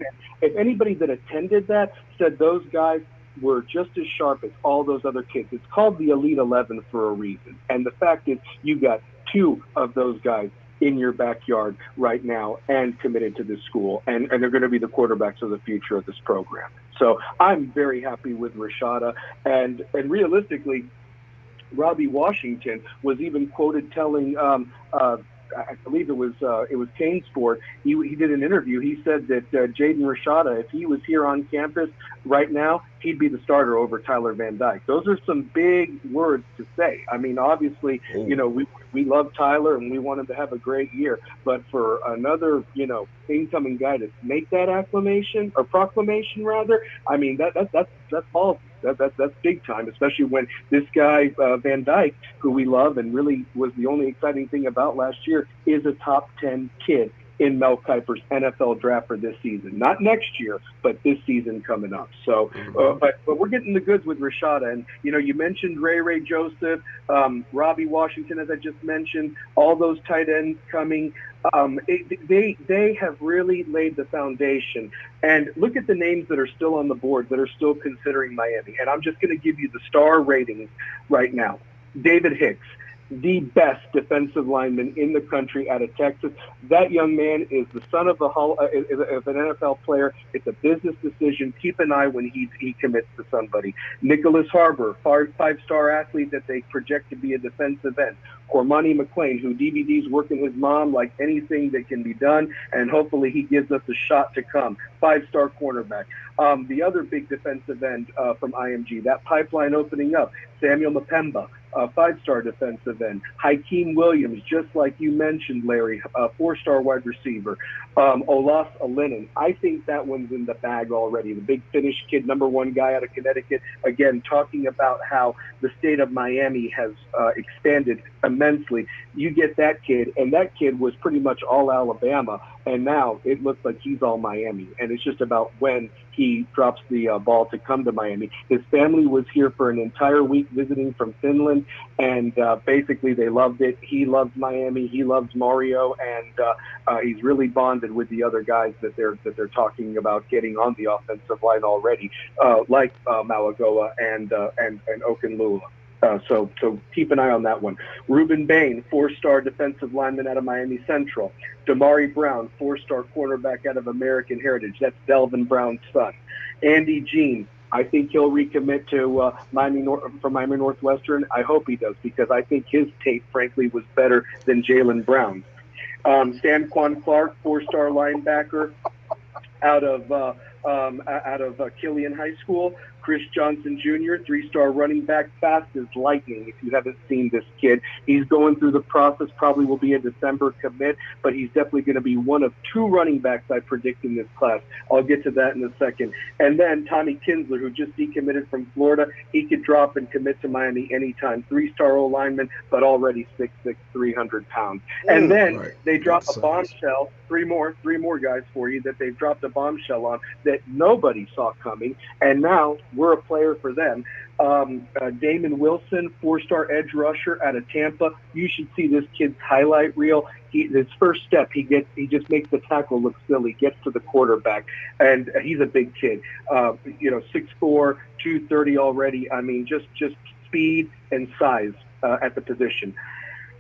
If anybody that attended that said those guys were just as sharp as all those other kids, it's called the Elite 11 for a reason. And the fact is, you got 2 of those guys in your backyard right now and committed to this school, and they're going to be the quarterbacks of the future of this program. So I'm very happy with Rashada, and realistically, Robbie Washington was even quoted telling, I believe it was Kane Sport. He did an interview. He said that Jaden Rashada, if he was here on campus right now, he'd be the starter over Tyler Van Dyke. Those are some big words to say. I mean, obviously, we love Tyler and we want him to have a great year. But for another, incoming guy to make that proclamation rather, I mean, that's ballsy. That's big time, especially when this guy, Van Dyke, who we love and really was the only exciting thing about last year, is a top 10 kid in Mel Kiper's NFL draft for this season. Not next year, but this season coming up. So, but we're getting the goods with Rashada. And, you mentioned Ray Joseph, Robbie Washington, as I just mentioned, all those tight ends coming. They have really laid the foundation. And look at the names that are still on the board that are still considering Miami. And I'm just going to give you the star ratings right now. David Hicks, the best defensive lineman in the country out of Texas. That young man is the son of an NFL player. It's a business decision. Keep an eye when he commits to somebody. Nicholas Harbor, 5-star athlete that they project to be a defensive end. Cormani McLean, who DVD's working his mom like anything that can be done, and hopefully he gives us a shot to come. 5-star cornerback. The other big defensive end from IMG, that pipeline opening up, Samuel Mpemba, 5-star defensive end. Hakeem Williams, just like you mentioned, Larry, 4-star wide receiver. Olas Alinen, I think that one's in the bag already. The big Finnish kid, #1 guy out of Connecticut. Again, talking about how the state of Miami has expanded immensely. You get that kid, and that kid was pretty much all Alabama, and now it looks like he's all Miami. And it's just about when he drops the ball to come to Miami. His family was here for an entire week visiting from Finland, and basically they loved it. He loves Miami. He loves Mario, and he's really bonded with the other guys that they're talking about getting on the offensive line already, like Malagoa and Okunlua. So keep an eye on that one. Reuben Bain, 4-star defensive lineman out of Miami Central. Damari Brown, 4-star cornerback out of American Heritage. That's Delvin Brown's son. Andy Jean, I think he'll recommit to Miami Northwestern. I hope he does, because I think his tape, frankly, was better than Jalen Brown's. Stanquan Clark, 4-star linebacker out of Killian High School. Chris Johnson Jr., 3-star running back, fast as lightning. If you haven't seen this kid, he's going through the process, probably will be a December commit, but he's definitely going to be one of 2 running backs I predict in this class. I'll get to that in a second. And then Tommy Kinsler, who just decommitted from Florida, he could drop and commit to Miami anytime. 3-star O-lineman, but already 6'6", 300 pounds. And then they drop a bombshell, three more guys for you that they've dropped a bombshell on that nobody saw coming, and now we're a player for them. Damon Wilson, 4-star edge rusher out of Tampa. You should see this kid's highlight reel. His first step, he just makes the tackle look silly, gets to the quarterback, and he's a big kid. 6'4", 230 already. I mean, just speed and size at the position.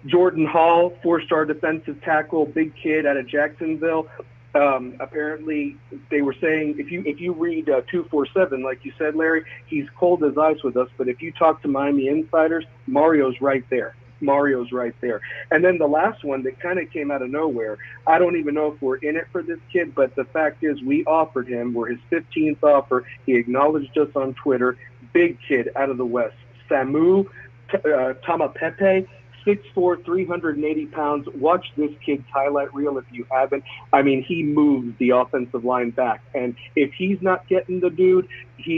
Jordan Hall, 4-star defensive tackle, big kid out of Jacksonville. Apparently, they were saying if you read 247, like you said, Larry, he's cold as ice with us. But if you talk to Miami insiders, Mario's right there. Mario's right there. And then the last one that kind of came out of nowhere, I don't even know if we're in it for this kid, but the fact is we offered him, we're his 15th offer. He acknowledged us on Twitter. Big kid out of the West, Samu Tamapepe, 6'4", 380 pounds. Watch this kid's highlight reel if you haven't. I mean, he moves the offensive line back. And if he's not getting the dude,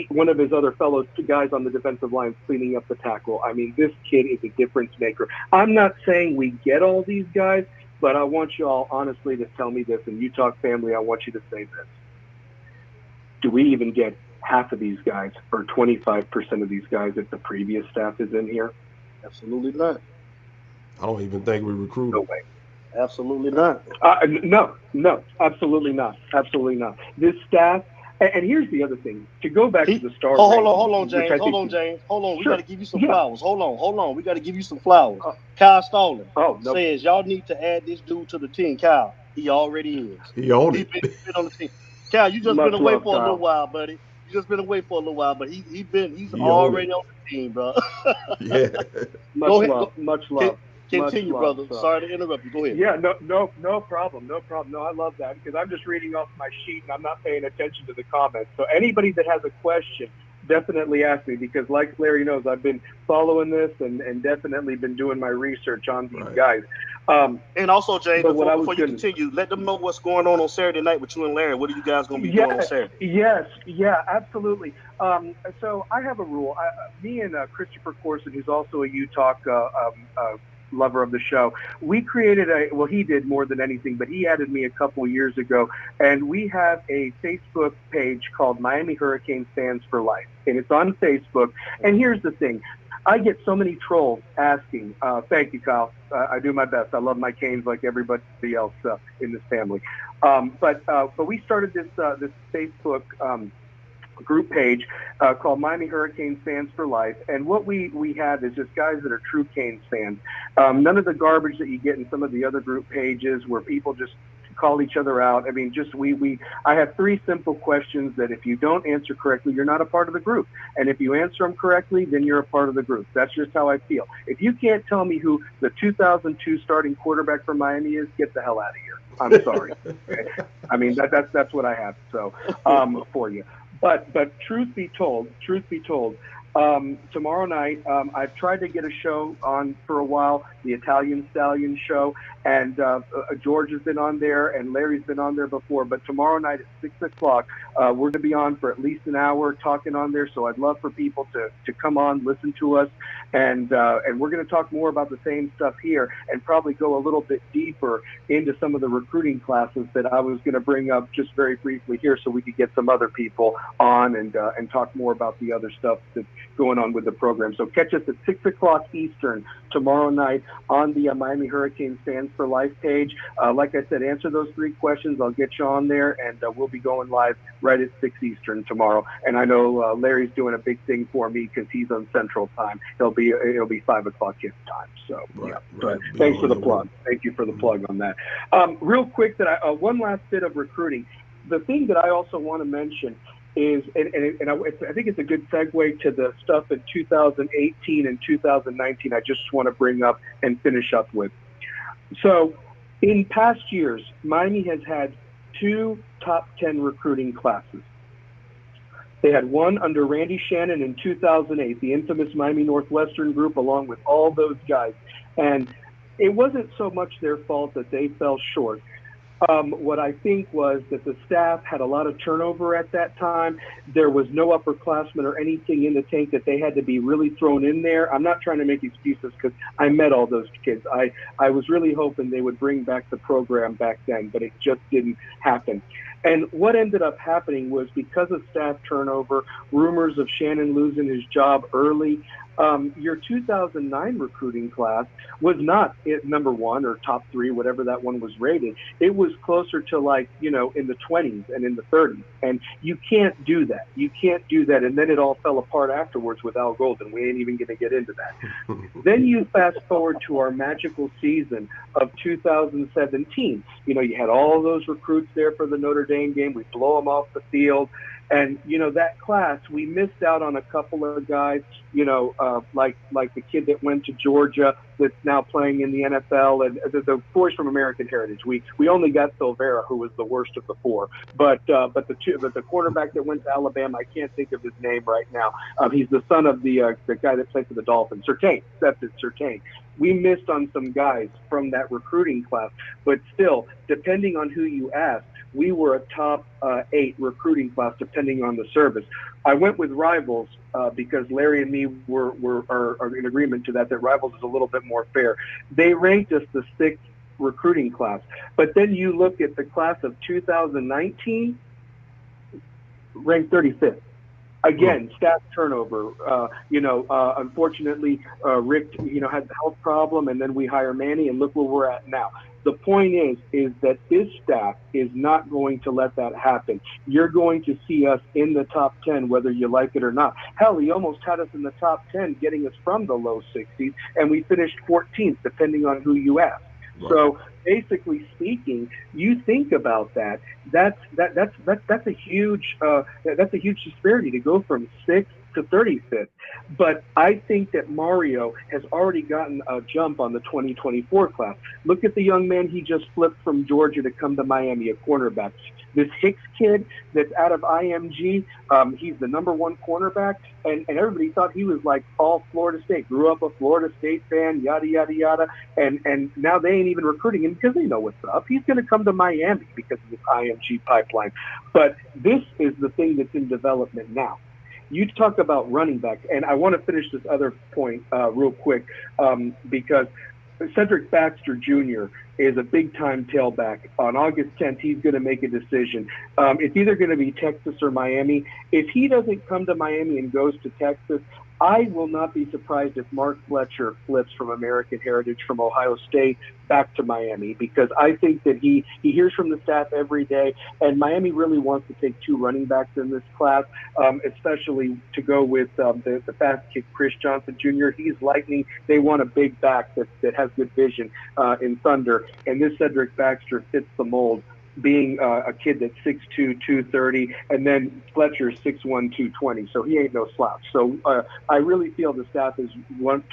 one of his other fellow guys on the defensive line is cleaning up the tackle. I mean, this kid is a difference maker. I'm not saying we get all these guys, but I want you all honestly to tell me this, and Utah family, I want you to say this. Do we even get half of these guys or 25% of these guys if the previous staff is in here? Absolutely not. I don't even think we recruited. No way. Absolutely not. No, absolutely not. Absolutely not. This staff, and here's the other thing. To go back to the star. Hold on, James. Hold on. We got to give you some flowers. Hold on. We got to give you some flowers. Kyle Stallion says y'all need to add this dude to the team. Kyle, he already is. He owned it. He's been on the team. Kyle, you just been away for a little while, buddy. You just been away for a little while, but he's already on the team, bro. Yeah. Much love. Continue, brother. Sorry to interrupt you. Go ahead. Yeah, no problem. No, I love that because I'm just reading off my sheet and I'm not paying attention to the comments. So anybody that has a question, definitely ask me because like Larry knows, I've been following this and definitely been doing my research on these guys. And also, James, before you continue, let them know what's going on Saturday night with you and Larry. What are you guys going to be doing on Saturday? Yes, absolutely. So I have a rule. Me and Christopher Corson, who's also a Utah lover of the show, we created he did more than anything, but he added me a couple of years ago, and we have a Facebook page called Miami Hurricanes Fans for Life, and it's on Facebook. And here's the thing. I get so many trolls asking, thank you, Kyle. I do my best. I love my Canes like everybody else in this family. But we started this Facebook group page called Miami Hurricanes Fans for Life. And what we have is just guys that are true Canes fans. None of the garbage that you get in some of the other group pages where people just call each other out. I mean, just I have 3 simple questions that if you don't answer correctly, you're not a part of the group. And if you answer them correctly, then you're a part of the group. That's just how I feel. If you can't tell me who the 2002 starting quarterback for Miami is, get the hell out of here. I'm sorry. I mean, that's what I have. So for you. But truth be told, tomorrow night, I've tried to get a show on for a while, the Italian Stallion show, and George has been on there, and Larry's been on there before. But tomorrow night at 6 o'clock, we're going to be on for at least an hour talking on there. So I'd love for people to come on, listen to us, and we're going to talk more about the same stuff here, and probably go a little bit deeper into some of the recruiting classes that I was going to bring up just very briefly here, so we could get some other people on and talk more about the other stuff that's going on with the program. So catch us at 6 o'clock Eastern tomorrow night on the Miami Hurricanes Fans for Life page. Like I said, answer those 3 questions. I'll get you on there, and we'll be going live right at 6 Eastern tomorrow. And I know Larry's doing a big thing for me because he's on Central Time. It'll be 5 o'clock his time. So But thanks for the plug. Thank you for the plug on that. Real quick, one last bit of recruiting. The thing that I also want to mention is, and I think it's a good segue to the stuff in 2018 and 2019 I just want to bring up and finish up with. So in past years, Miami has had 2 top 10 recruiting classes. They had one under Randy Shannon in 2008, the infamous Miami Northwestern group, along with all those guys. And it wasn't so much their fault that they fell short. What I think was that the staff had a lot of turnover at that time. There was no upperclassmen or anything in the tank that they had to be really thrown in there. I'm not trying to make excuses because I met all those kids. I was really hoping they would bring back the program back then, but it just didn't happen. And what ended up happening was because of staff turnover, rumors of Shannon losing his job early, your 2009 recruiting class was not number 1 or top 3, whatever that one was rated. It was closer to in the 20s and in the 30s. And you can't do that. You can't do that. And then it all fell apart afterwards with Al Golden. We ain't even going to get into that. Then you fast forward to our magical season of 2017. You had all those recruits there for the Notre Dame game. We blow them off the field. And that class, we missed out on a couple of guys. Like the kid that went to Georgia that's now playing in the NFL, and the boys from American Heritage. We only got Silvera, who was the worst of the four. But the quarterback that went to Alabama, I can't think of his name right now. He's the son of the guy that played for the Dolphins, Surtain. That's it, Surtain. We missed on some guys from that recruiting class, but still, depending on who you ask, we were a top 8 recruiting class, depending on the service. I went with Rivals because Larry and me are in agreement to that Rivals is a little bit more fair. They ranked us the 6th recruiting class, but then you look at the class of 2019, ranked 35th. Again, staff turnover. Unfortunately, Rick, had the health problem, and then we hire Manny, and look where we're at now. The point is that this staff is not going to let that happen. You're going to see us in the top 10, whether you like it or not. Hell, he almost had us in the top 10, getting us from the low 60s, and we finished 14th, depending on who you ask. Right. So basically speaking, you think about that. That's a huge disparity to go from 6th to 35th. But I think that Mario has already gotten a jump on the 2024 class. Look at the young man he just flipped from Georgia to come to Miami, a cornerback. This Hicks kid that's out of IMG, he's the #1 cornerback, and everybody thought he was like all Florida State, grew up a Florida State fan, yada, yada, yada, and now they ain't even recruiting him because they know what's up. He's going to come to Miami because of this IMG pipeline. But this is the thing that's in development now. You talk about running back, and I want to finish this other point real quick because Cedric Baxter Jr. is a big-time tailback. On August 10th, he's going to make a decision. It's either going to be Texas or Miami. If he doesn't come to Miami and goes to Texas, I will not be surprised if Mark Fletcher flips from American Heritage from Ohio State back to Miami, because I think that he hears from the staff every day, and Miami really wants to take 2 running backs in this class, especially to go with the fast kick Chris Johnson Jr. He's lightning. They want a big back that has good vision in Thunder, and this Cedric Baxter fits the mold, being a kid that's 6'2", 230, and then Fletcher's 6'1", 220, so he ain't no slouch. So I really feel the staff is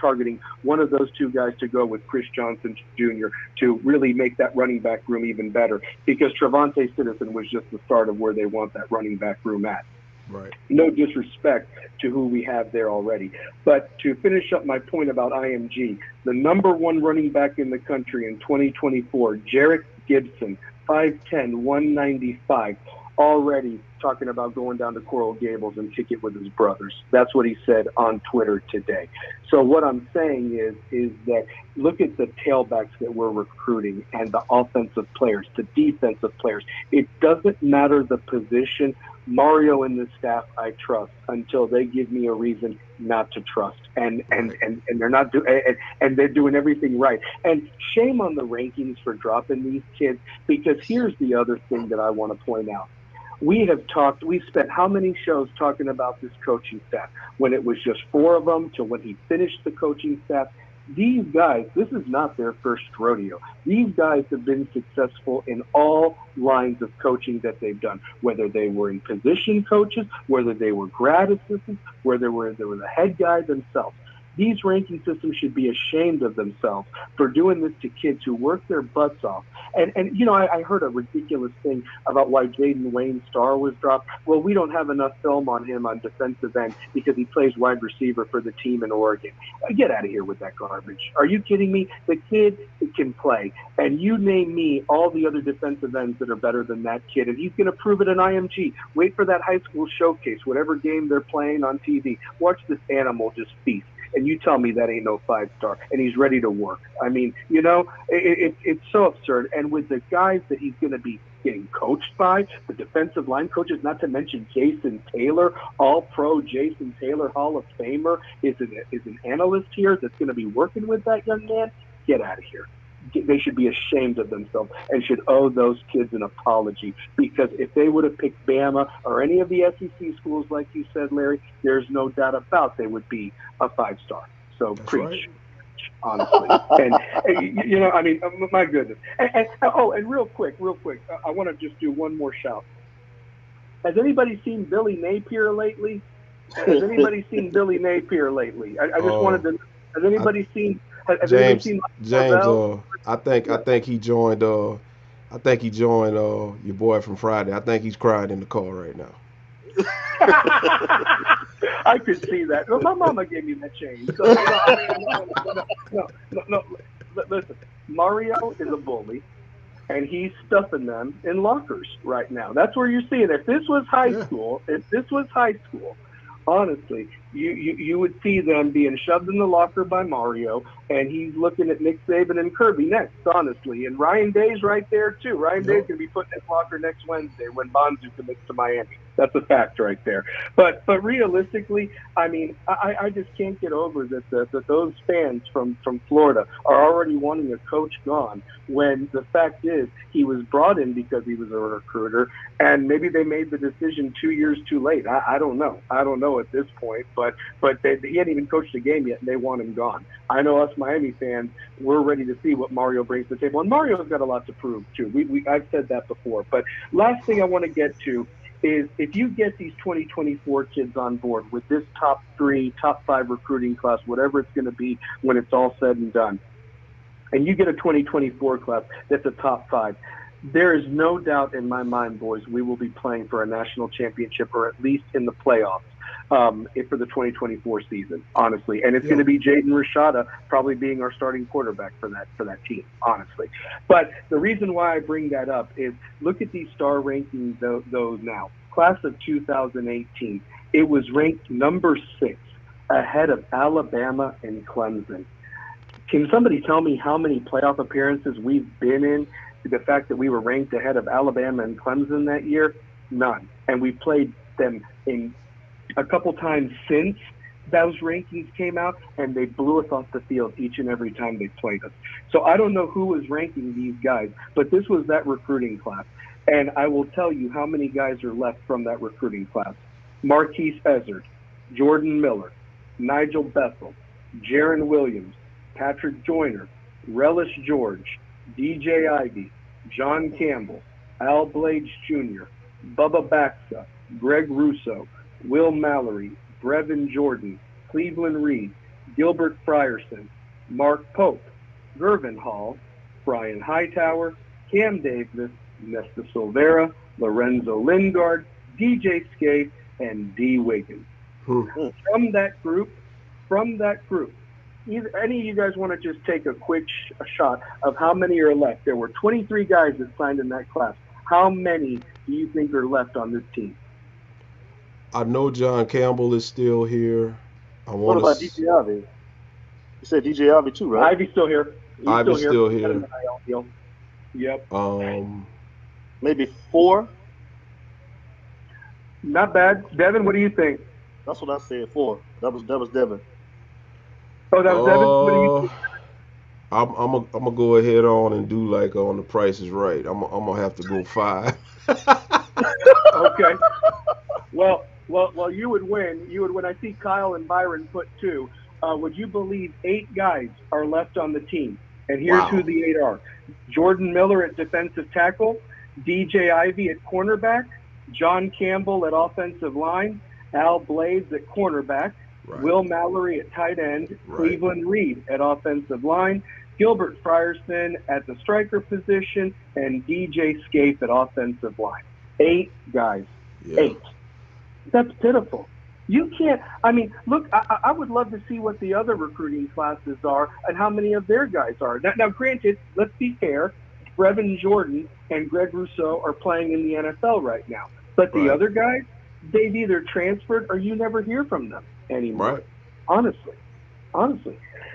targeting one of those 2 guys to go with Chris Johnson Jr. to really make that running back room even better, because Trevante Citizen was just the start of where they want that running back room at. Right. No disrespect to who we have there already. But to finish up my point about IMG, the #1 running back in the country in 2024, Jarek Gibson, 5'10", 195, already talking about going down to Coral Gables and kick it with his brothers. That's what he said on Twitter today. So what I'm saying is that look at the tailbacks that we're recruiting and the offensive players, the defensive players. It doesn't matter the position. Mario and the staff I trust until they give me a reason not to trust, and they're not and they're doing everything right. And shame on the rankings for dropping these kids, because here's the other thing that I want to point out. We spent how many shows talking about this coaching staff, when it was just 4 of them to when he finished the coaching staff. These guys, this is not their first rodeo. These guys have been successful in all lines of coaching that they've done, whether they were in position coaches, whether they were grad assistants, whether they were the head guy themselves. These ranking systems should be ashamed of themselves for doing this to kids who work their butts off. And I heard a ridiculous thing about why Jaden Wayne Starr was dropped. Well, we don't have enough film on him on defensive end because he plays wide receiver for the team in Oregon. Get out of here with that garbage. Are you kidding me? The kid can play. And you name me all the other defensive ends that are better than that kid, and he's going to prove it in IMG. Wait for that high school showcase, whatever game they're playing on TV. Watch this animal just feast. And you tell me that ain't no 5-star, and he's ready to work. I mean, it's so absurd. And with the guys that he's going to be getting coached by, the defensive line coaches, not to mention Jason Taylor, all-pro Jason Taylor, Hall of Famer, is an analyst here that's going to be working with that young man. Get out of here. They should be ashamed of themselves and should owe those kids an apology, because if they would have picked Bama or any of the SEC schools, like you said, Larry, there's no doubt about they would be a 5-star. So that's preach. Right. Honestly. And I mean, my goodness. And real quick, I want to just do one more shout. Has anybody seen Billy Napier lately? Has anybody seen Billy Napier lately? I just wanted to. Has anybody seen? Has anybody seen James, Marvell? I think he joined. Your boy from Friday. I think he's crying in the car right now. I could see that. Well, my mama gave me that change. So, no. Listen, Mario is a bully, and he's stuffing them in lockers right now. That's where you're seeing it. If this was high school, honestly, you would see them being shoved in the locker by Mario, and he's looking at Nick Saban and Kirby next, honestly. And Ryan Day's right there, too. Ryan Day's going to be put in his locker next Wednesday when Bonzu commits to Miami. That's a fact right there. But realistically, I mean, I just can't get over that those fans from Florida are already wanting a coach gone, when the fact is he was brought in because he was a recruiter, and maybe they made the decision 2 years too late. I don't know. I don't know at this point, but he hadn't even coached a game yet, and they want him gone. I know us Miami fans, we're ready to see what Mario brings to the table, and Mario's got a lot to prove too. I've said that before. But last thing I want to get to is, if you get these 2024 kids on board with this top 5 recruiting class, whatever it's going to be when it's all said and done, and you get a 2024 class that's a top 5, there is no doubt in my mind, boys, we will be playing for a national championship, or at least in the playoffs for the 2024 season, honestly. And it's going to be Jaden Rashada probably being our starting quarterback for that team, honestly. But the reason why I bring that up is, look at these star rankings, those now. Class of 2018, it was ranked number 6, ahead of Alabama and Clemson. Can somebody tell me how many playoff appearances we've been in? The fact that we were ranked ahead of Alabama and Clemson that year? None. And we played them in a couple times since those rankings came out, and they blew us off the field each and every time they played us. So I don't know who was ranking these guys, but this was that recruiting class. And I will tell you how many guys are left from that recruiting class. Marquise Ezzard, Jordan Miller, Nigel Bethel, Jaron Williams, Patrick Joyner, Relish George, DJ Ivy, John Campbell, Al Blades Jr., Bubba Baxa, Greg Russo, Will Mallory, Brevin Jordan, Cleveland Reed, Gilbert Frierson, Mark Pope, Gervin Hall, Brian Hightower, Cam Davis, Nesta Silvera, Lorenzo Lingard, DJ Skate, and D. Wiggins. From that group, any of you guys want to just take a quick shot of how many are left? There were 23 guys that signed in that class. How many do you think are left on this team? I know John Campbell is still here. What about DJ Ivy? You said DJ Ivy too, right? Ivy's still here. Ivy's still here. Yep. Maybe 4. Not bad. Devin, what do you think? That's what I said. 4. That was Devin. Oh, that was Devin. What do you think? I'm gonna go ahead on and do like on The Price is Right. I'm gonna have to go 5. Okay. Well, you would win. I see Kyle and Byron put 2. Would you believe 8 guys are left on the team? And here's who the 8 are: Jordan Miller at defensive tackle, DJ Ivy at cornerback, John Campbell at offensive line, Al Blades at cornerback, Will Mallory at tight end, Cleveland Reed at offensive line, Gilbert Frierson at the striker position, and DJ Scape at offensive line. 8 guys. 8. That's pitiful. You can't, I mean, look, I would love to see what the other recruiting classes are and how many of their guys are. Now granted, let's be fair, Brevin Jordan and Greg Rousseau are playing in the NFL right now. But the other guys, they've either transferred or you never hear from them anymore. Honestly.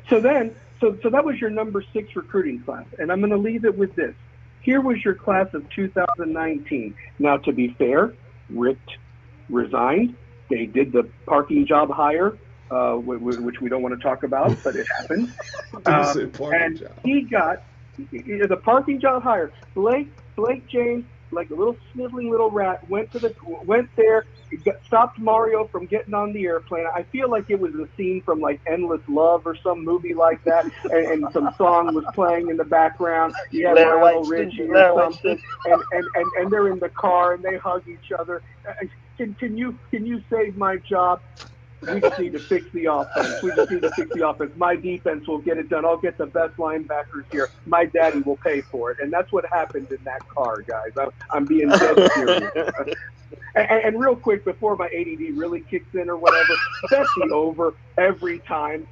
So that was your number 6 recruiting class. And I'm going to leave it with this. Here was your class of 2019. Now, to be fair, Rick resigned. They did the parking job hire, which we don't want to talk about, but it happened. He got the parking job hire. Blake James, like a little sniveling little rat, went there, stopped Mario from getting on the airplane. I feel like it was a scene from like Endless Love or some movie like that, and some song was playing in the background. You had Lionel Richie or something, and they're in the car and they hug each other. Can you save my job? We just need to fix the offense. My defense will get it done. I'll get the best linebackers here. My daddy will pay for it. And that's what happened in that car, guys. I'm being dead serious. And real quick, before my ADD really kicks in or whatever, bet the over every time.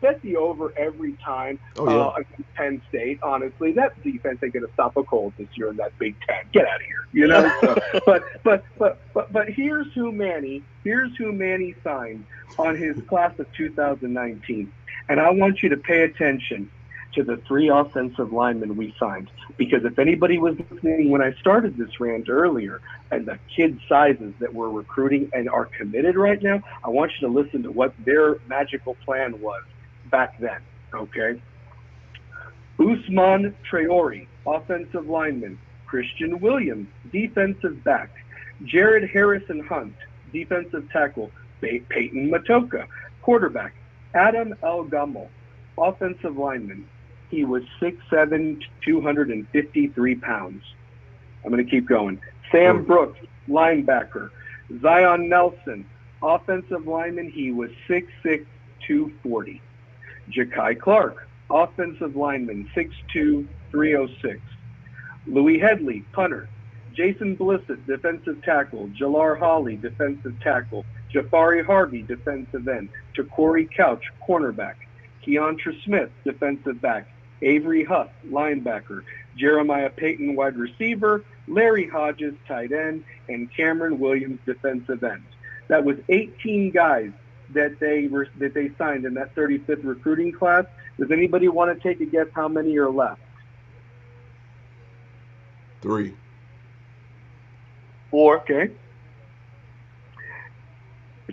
Oh, yeah. Against Penn State, honestly. That defense ain't going to stop a cold this year in that Big Ten. Get out of here, you know? So, but here's who Manny signed on his class of 2019. And I want you to pay attention to the 3 offensive linemen we signed. Because if anybody was listening when I started this rant earlier, and the kid sizes that we're recruiting and are committed right now, I want you to listen to what their magical plan was back then, okay? Usman Traore, offensive lineman. Christian Williams, defensive back. Jared Harrison Hunt, defensive tackle. Peyton Matoka, quarterback. Adam El Gummel, offensive lineman. He was 6'7", 253 pounds. I'm going to keep going. Sam Brooks, linebacker. Zion Nelson, offensive lineman. He was 6'6", 240. Ja'Kai Clark, offensive lineman, 6'2", 306. Louis Headley, punter. Jason Blissett, defensive tackle. Jalar Hawley, defensive tackle. Jafari Harvey, defensive end. Takori Couch, cornerback. Keontra Smith, defensive back. Avery Huff, linebacker. Jeremiah Payton, wide receiver. Larry Hodges, tight end. And Cameron Williams, defensive end. That was 18 guys that they signed in that 35th recruiting class. Does anybody want to take a guess how many are left? 3. 4. Okay.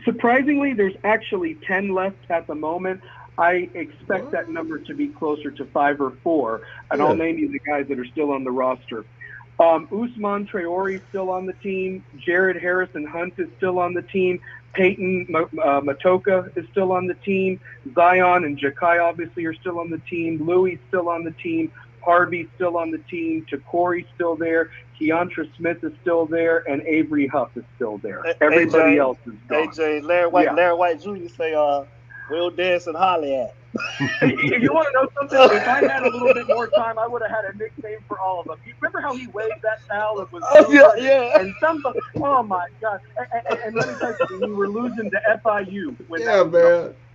Surprisingly, there's actually 10 left at the moment. I expect that number to be closer to 5 or 4, and I'll name you the guys that are still on the roster. Usman Traore is still on the team. Jared Harrison Hunt is still on the team. Peyton Matoka is still on the team. Zion and Ja'Kai obviously are still on the team. Louis still on the team. Harvey's still on the team. Takori's still there. Keontra Smith is still there, and Avery Huff is still there. Everybody else is gone. AJ, Larry White Jr. say, "We'll dance and holler at." You want to know something? If I had a little bit more time, I would have had a nickname for all of them. You remember how he waved that towel? It was yeah. And somebody, oh my God! And let me tell you something. We were losing to FIU when man,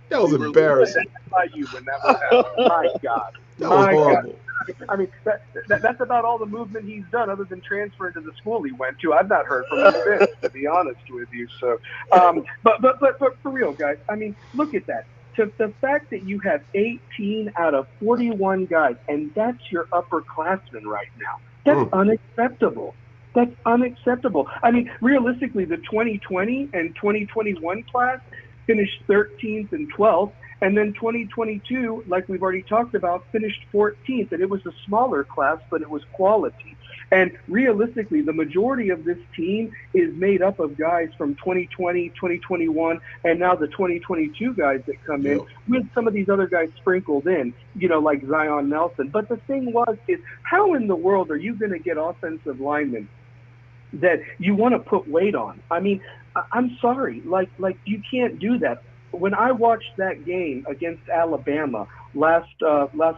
that was embarrassing. FIU when that was happening. My God, that was horrible. God. I mean, that's about all the movement he's done, other than transferring to the school he went to. I've not heard from him since, to be honest with you. So, but for real, guys, I mean, look at that. To the fact that you have 18 out of 41 guys, and that's your upperclassmen right now. That's unacceptable. That's unacceptable. I mean, realistically, the 2020 and 2021 class finished 13th and 12th. And then 2022, like we've already talked about, finished 14th. And it was a smaller class, but it was quality. And realistically, the majority of this team is made up of guys from 2020, 2021, and now the 2022 guys that come in, with some of these other guys sprinkled in, you know, like Zion Nelson. But the thing is how in the world are you going to get offensive linemen that you want to put weight on? I mean, I'm sorry, like you can't do that. When I watched that game against Alabama last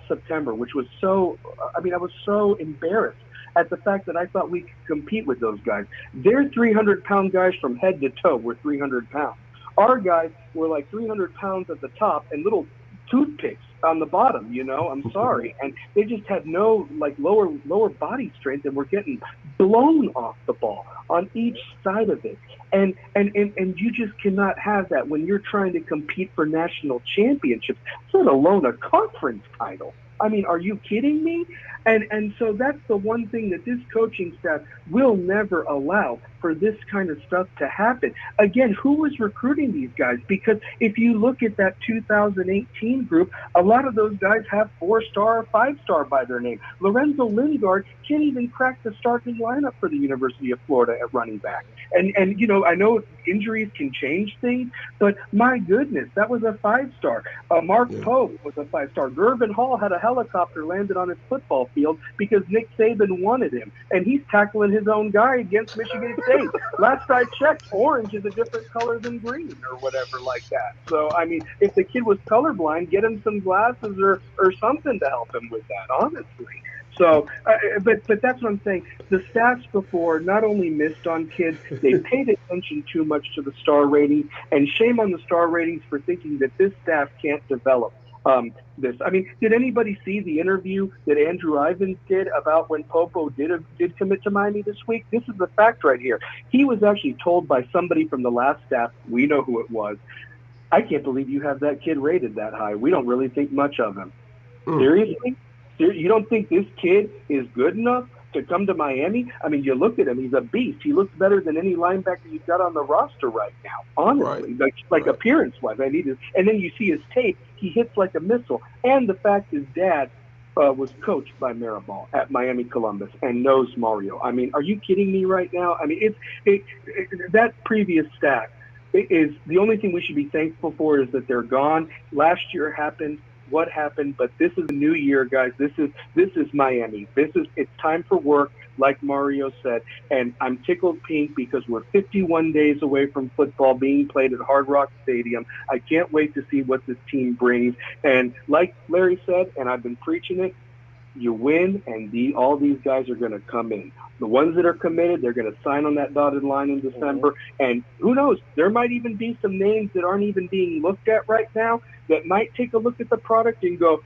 September, which was so, I was so embarrassed at the fact that I thought we could compete with those guys. Their 300-pound guys from head to toe were 300 pounds. Our guys were like 300 pounds at the top and little toothpicks on the bottom, you know, I'm sorry. And they just had no lower body strength and were getting blown off the ball on each side of it. And you just cannot have that when you're trying to compete for national championships, let alone a conference title. I mean, are you kidding me? And so that's the one thing that this coaching staff will never allow, for this kind of stuff to happen. Again, who was recruiting these guys? Because if you look at that 2018 group, a lot of those guys have 4-star or 5-star by their name. Lorenzo Lingard can't even crack the starting lineup for the University of Florida at running back. And you know, I know injuries can change things, but my goodness, that was a 5-star. Mark Pope was a 5-star. Gervin Hall had a helicopter landed on his football field because Nick Saban wanted him, and he's tackling his own guy against Michigan State. Last I checked, orange is a different color than green or whatever like that. So, I mean, if the kid was colorblind, get him some glasses or something to help him with that, honestly. So, but that's what I'm saying. The staffs before not only missed on kids, they paid attention too much to the star ratings, and shame on the star ratings for thinking that this staff can't develop this. I mean, did anybody see the interview that Andrew Ivins did about when Popo did commit to Miami this week? This is the fact right here. He was actually told by somebody from the last staff, we know who it was, I can't believe you have that kid rated that high. We don't really think much of him. Seriously? You don't think this kid is good enough to come to Miami? I mean, you look at him, he's a beast. He looks better than any linebacker you've got on the roster right now, honestly, like appearance-wise. And then you see his tape, he hits like a missile. And the fact his dad was coached by Maribel at Miami Columbus and knows Mario. I mean, are you kidding me right now? I mean, that previous staff is the only thing we should be thankful for is that they're gone. Last year happened. What happened? But this is a new year, guys. This is Miami. It's time for work, like Mario said. And I'm tickled pink because we're 51 days away from football being played at Hard Rock Stadium. I can't wait to see what this team brings. And like Larry said, and I've been preaching it, you win, and all these guys are going to come in. The ones that are committed, they're going to sign on that dotted line in December. And who knows, there might even be some names that aren't even being looked at right now that might take a look at the product and go,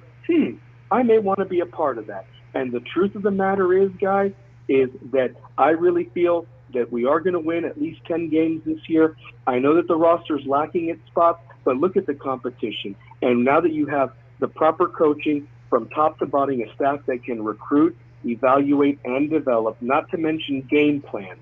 I may want to be a part of that. And the truth of the matter is, guys, is that I really feel that we are going to win at least 10 games this year. I know that the roster is lacking its spots, but look at the competition. And now that you have the proper coaching from top to bottom, a staff that can recruit, evaluate, and develop, not to mention game plan,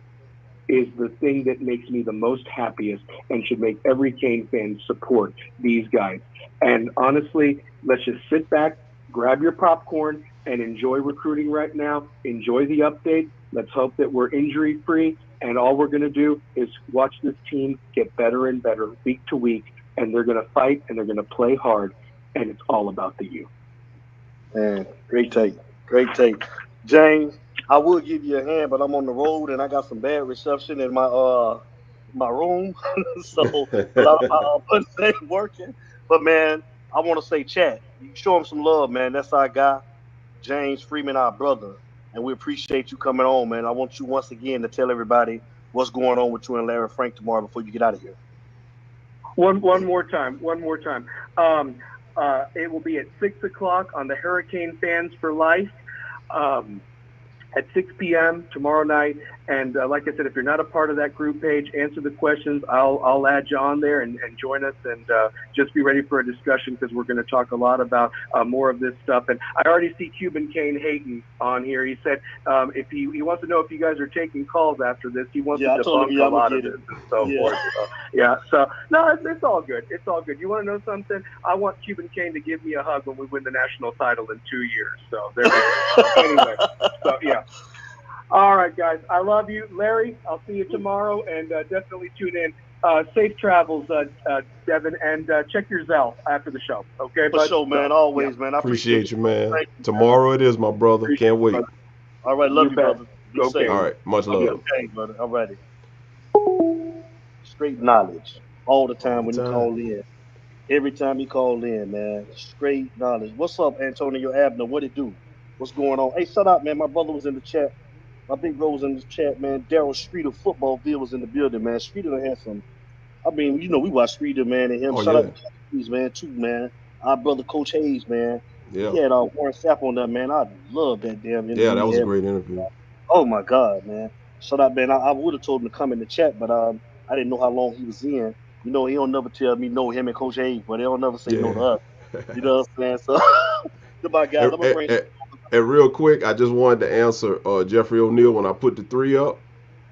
is the thing that makes me the most happiest and should make every Cane fan support these guys. And honestly, let's just sit back, grab your popcorn, and enjoy recruiting right now. Enjoy the update. Let's hope that we're injury-free, and all we're going to do is watch this team get better and better week to week, and they're going to fight, and they're going to play hard, and it's all about the youth. Man, great take. Great take. James, I will give you a hand, but I'm on the road and I got some bad reception in my room. So I'll put it working. But man, I want to say, chat, you show him some love, man. That's our guy, James Freeman, our brother. And we appreciate you coming on, man. I want you once again to tell everybody what's going on with you and Larry Frank tomorrow before you get out of here. One more time. It will be at 6 o'clock on the Hurricane Fans for Life. At 6 p.m. tomorrow night. And like I said, if you're not a part of that group page, answer the questions. I'll add you on there and join us, and just be ready for a discussion because we're going to talk a lot about more of this stuff. And I already see Cuban Kane Hayton on here. He said if he wants to know if you guys are taking calls after this. He wants to debunk a lot of this and so forth. So no, it's all good. It's all good. You want to know something? I want Cuban Kane to give me a hug when we win the national title in 2 years. So there we go. Anyway, so yeah. All right, guys. I love you. Larry, I'll see you tomorrow, and definitely tune in. Safe travels, Devin, and check your Zelle after the show. Okay, For sure, man. Always, man. I appreciate you, man. Tomorrow it is, my brother. Can't wait. All right, love you, brother. Okay. All right, much love. Okay, brother. All righty. Straight knowledge all the time when you call in. Every time you call in, man. Straight knowledge. What's up, Antonio Abner? What it do? What's going on? Hey, shut up, man. My brother was in the chat. My big bro was in the chat, man. Daryl Streeter, Footballville, was in the building, man. Streeter done had some. I mean, you know, we watch Streeter, man, and him. Shout out to Hayes, man, too, man. Our brother, Coach Hayes, man. Yeah. He had Warren Sapp on that, man. I love that damn interview. Yeah, that was a great interview. Oh, my God, man. Shut up, man. I would have told him to come in the chat, but I didn't know how long he was in. You know, he don't never tell me no, him and Coach Hayes, but they don't never say no to us. You know what I'm saying? So, goodbye, guys. I'm going to bring And real quick, I just wanted to answer Jeffrey O'Neal when I put the 3 up.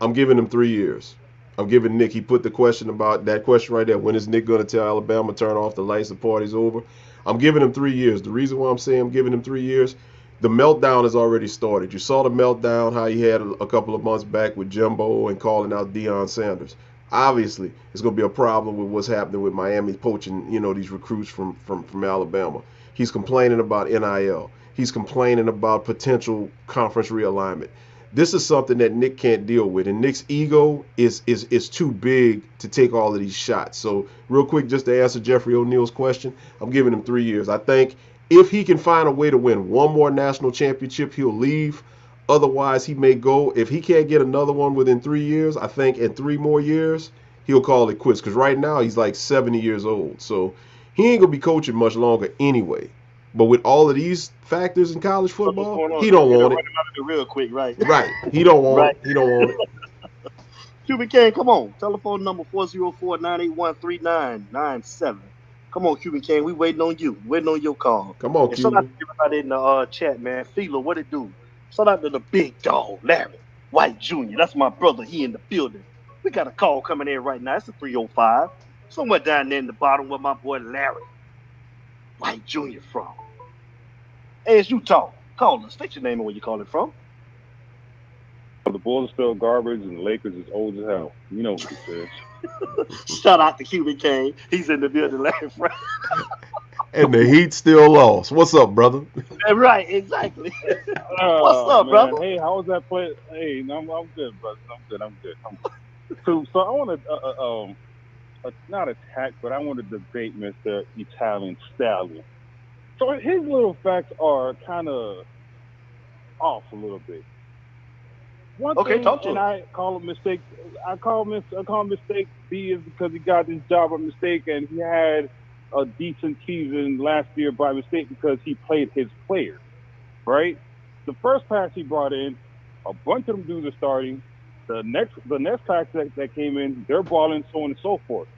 I'm giving him 3 years. I'm giving Nick. He put the question about that question right there. When is Nick going to tell Alabama turn off the lights? The party's over. I'm giving him 3 years. The reason why I'm saying I'm giving him 3 years, the meltdown has already started. You saw the meltdown how he had a couple of months back with Jimbo and calling out Deion Sanders. Obviously, it's going to be a problem with what's happening with Miami poaching, these recruits from Alabama. He's complaining about NIL. He's complaining about potential conference realignment. This is something that Nick can't deal with, and Nick's ego is too big to take all of these shots. So real quick, just to answer Jeffrey O'Neal's question, I'm giving him 3 years. I think if he can find a way to win one more national championship, he'll leave. Otherwise, he may go. If he can't get another one within 3 years, I think in 3 more years, he'll call it quits. Because right now, he's like 70 years old. So he ain't going to be coaching much longer anyway. But with all of these factors in college football, he don't want it. Real quick, right? Right. He don't want it. He don't want it. Cuban King, come on. Telephone number 404-981-3997. Come on, Cuban King. We waiting on you. Waiting on your call. Come on, and shout out Cuban. to everybody in the chat, man. Philo, what it do? Shout out to the big dog, Larry White Jr. That's my brother. He in the building. We got a call coming in right now. It's a 305. Somewhere down there in the bottom where my boy Larry White Jr. from. Hey, as you talk, call us. State your name and where you calling from. The Bulls are still garbage and the Lakers is old as hell. You know what he says. Shout out to Cuban King. He's in the building laughing. And the Heat still lost. What's up, brother? Right, exactly. What's up, man. brother? Hey, how was that play? Hey, I'm good, brother. I'm good. So I want to not attack, but I want to debate Mr. Italian Stallion. So his little facts are kind of off a little bit. One thing, talk to him. I call him mistake. I call him mistake B is because he got this job by mistake, and he had a decent season last year by mistake because he played his players, right? The first pass he brought in, a bunch of them dudes are starting. The next pass that came in, they're balling, so on and so forth.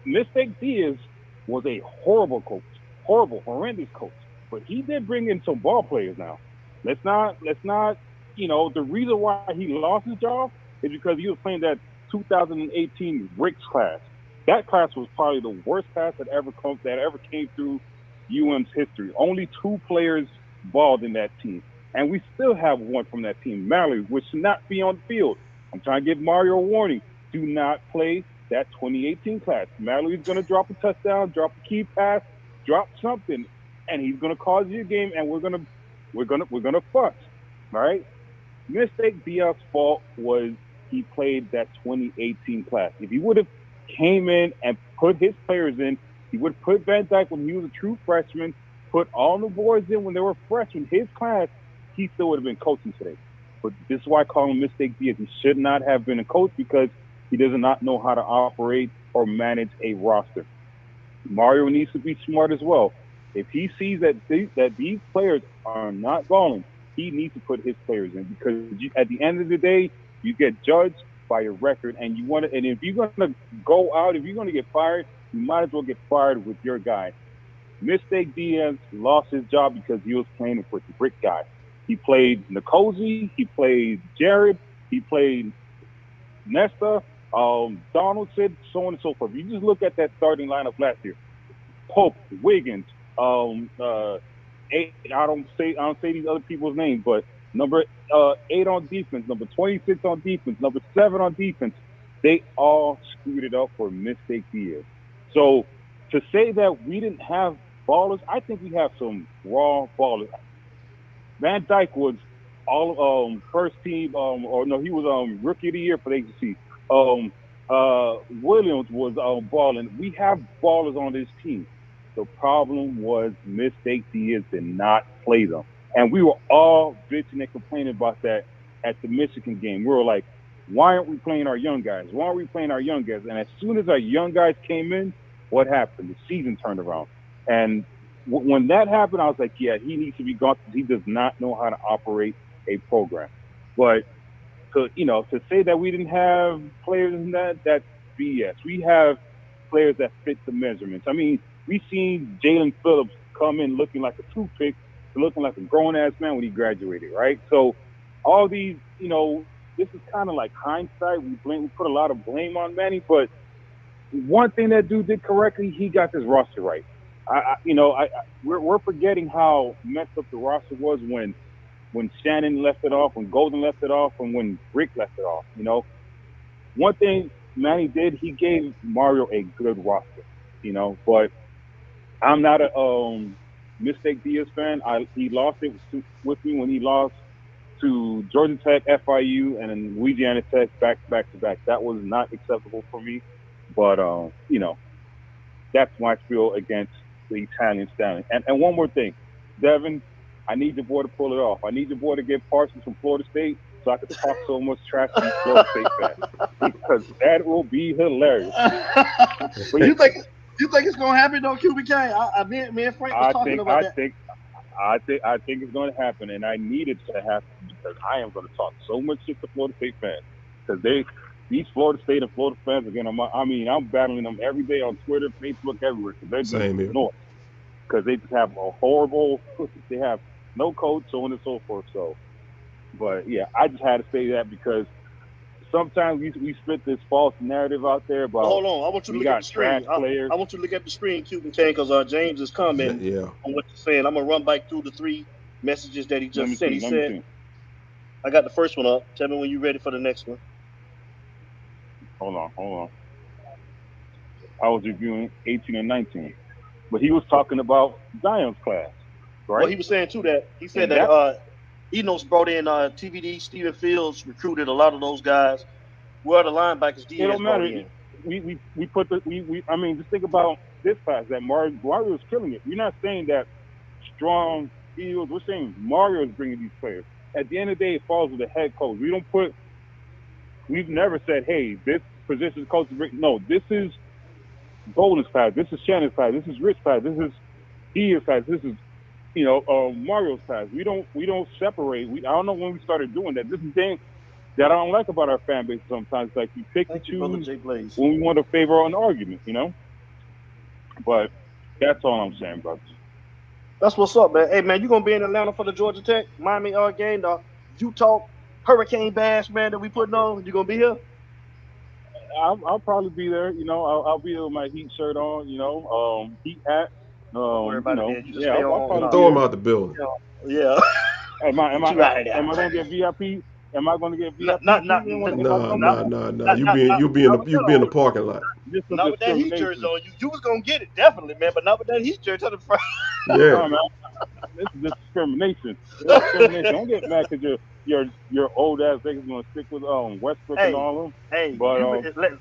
Mistake Diaz was a horrible coach, horrendous coach, but he did bring in some ball players now. Let's not. The reason why he lost his job is because he was playing that 2018 Ricks class. That class was probably the worst class that ever came through UM's history. Only 2 players balled in that team, and we still have one from that team, Mallory, which should not be on the field. I'm trying to give Mario a warning: do not play that 2018 class. Mallory's going to drop a touchdown, drop a key pass, drop something, and he's going to cause you a game, and we're gonna fuss, all right? Mistake Diaz's fault was he played that 2018 class. If he would have came in and put his players in, he would have put Van Dyke when he was a true freshman, put all the boys in when they were freshmen, his class, he still would have been coaching today. But this is why I call him Mistake Diaz. He should not have been a coach because he does not know how to operate or manage a roster. Mario needs to be smart as well. If he sees that these players are not balling, he needs to put his players in because at the end of the day, you get judged by your record, and if you're gonna go out, if you're gonna get fired, you might as well get fired with your guy. Mistake Diaz lost his job because he was playing with the brick guy. He played Nkosi, he played Jared, he played Nesta, Donaldson, so on and so forth. You just look at that starting lineup last year: Pope, Wiggins, I don't say these other people's names, but number 8 on defense, number 26 on defense, number 7 on defense, they all screwed it up for Mistake Diaz. So to say that we didn't have ballers, I think we have some raw ballers. Van Dyke was all first team, he was rookie of the year for the agency. Williams was balling. We have ballers on this team. The problem was Mistake Diaz did not play them. And we were all bitching and complaining about that at the Michigan game. We were like, why aren't we playing our young guys? Why aren't we playing our young guys? And as soon as our young guys came in, what happened? The season turned around. And when that happened, I was like, yeah, he needs to be gone because he does not know how to operate a program. But to say that we didn't have players in that's BS. We have players that fit the measurements. I mean, we seen Jalen Phillips come in looking like a toothpick, looking like a grown-ass man when he graduated, right? So all these, this is kind of like hindsight. We put a lot of blame on Manny, but one thing that dude did correctly, he got this roster right. We're forgetting how messed up the roster was when Shannon left it off, when Golden left it off, and when Rick left it off. One thing Manny did, he gave Mario a good roster. But I'm not a Mistake Diaz fan. He lost it with me when he lost to Georgia Tech, FIU, and then Louisiana Tech back to back. That was not acceptable for me. But that's my spiel against the Italian Stallion. And one more thing, Devin, I need your boy to pull it off. I need your boy to get Parsons from Florida State so I can talk so much trash to these Florida State fans, because that will be hilarious. But you think it's gonna happen though, QBK? Me and Frank was talking about that. I think it's going to happen, and I need it to happen because I am going to talk so much shit to Florida State fans, because these Florida State and Florida fans again. I'm battling them every day on Twitter, Facebook, everywhere, because they're just north. Because they just have a horrible. They have no coach, so on and so forth. So, but yeah, I just had to say that because sometimes we spit this false narrative out there about. Hold on, I want you to look at the screen. I want you to look at the screen, Cuban King, because James is commenting on what you're saying. I'm gonna run back through the 3 messages that he just sent. He said, "I got the first one up. Tell me when you're ready for the next one." Hold on. I was reviewing 18 and 19, but he was talking about Zion's class, right? Well, he was saying too that he said that Enos brought in TVD, Stephen Fields recruited a lot of those guys. Where the linebackers Diaz it don't matter. In. We put just think about this class that Mario is killing it. We're not saying that Strong, Fields. We're saying Mario is bringing these players. At the end of the day, it falls with the head coach. We've never said, hey, this position coach is bringing. No, this is Golden's class. This is Shannon's class. This is Rick's class. This is Diaz's class. This is Mario's class. We don't separate. I don't know when we started doing that. This is the thing that I don't like about our fan base sometimes. Like you pick and choose when we want to favor an argument, But that's all I'm saying, brother. That's what's up, man. Hey, man, you gonna be in Atlanta for the Georgia Tech Miami game, the Utah Hurricane Bash, man, that we putting on? You gonna be here? I'll probably be there. I'll be there with my Heat shirt on. Heat hat. Don't worry about it, man. I'll throw him out the building. Yeah. Am I gonna get VIP? Am I gonna get VIP? No. You be in the parking lot. Not with that Heat jersey on. You was gonna get it definitely, man, but not with that Heat jersey on the front. Yeah. No, man. This is discrimination. Don't get mad because your old ass niggas gonna stick with Westbrook and all them. Hey, but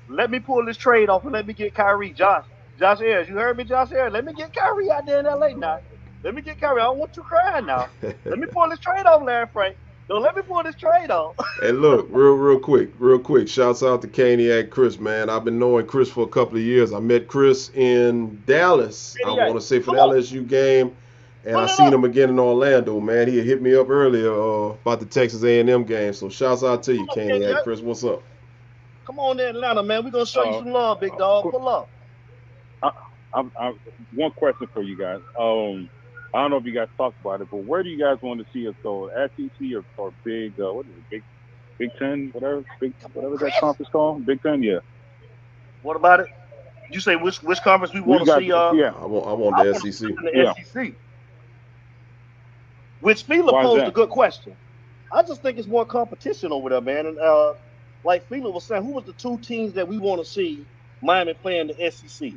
let me pull this trade off and let me get Kyrie. Josh Ayers, you heard me, Josh Ayers? Let me get Kyrie out there in LA now. Let me get Kyrie. I don't want you crying now. Let me pull this trade off, Larry Frank. Don't let me pull this trade off. Hey, look, real quick. Shouts out to Caniac Chris, man. I've been knowing Chris for a couple of years. I met Chris in Dallas. I want to say for the LSU game, and I seen him again in Orlando, man. He had hit me up earlier about the Texas A&M game. So shouts out to you, Caniac Chris. What's up? Come on to Atlanta, man. We're gonna show you some love, big dog. Pull up. One question for you guys. I don't know if you guys talked about it, but where do you guys want to see us go? SEC or Big? What is it? Big 10? Whatever that conference called? Big 10, yeah. What about it? You say which conference we want to see? Yeah, I want the SEC. The SEC. Which Fila posed a good question. I just think it's more competition over there, man. And like Fila was saying, who was the 2 teams that we want to see Miami play in the SEC?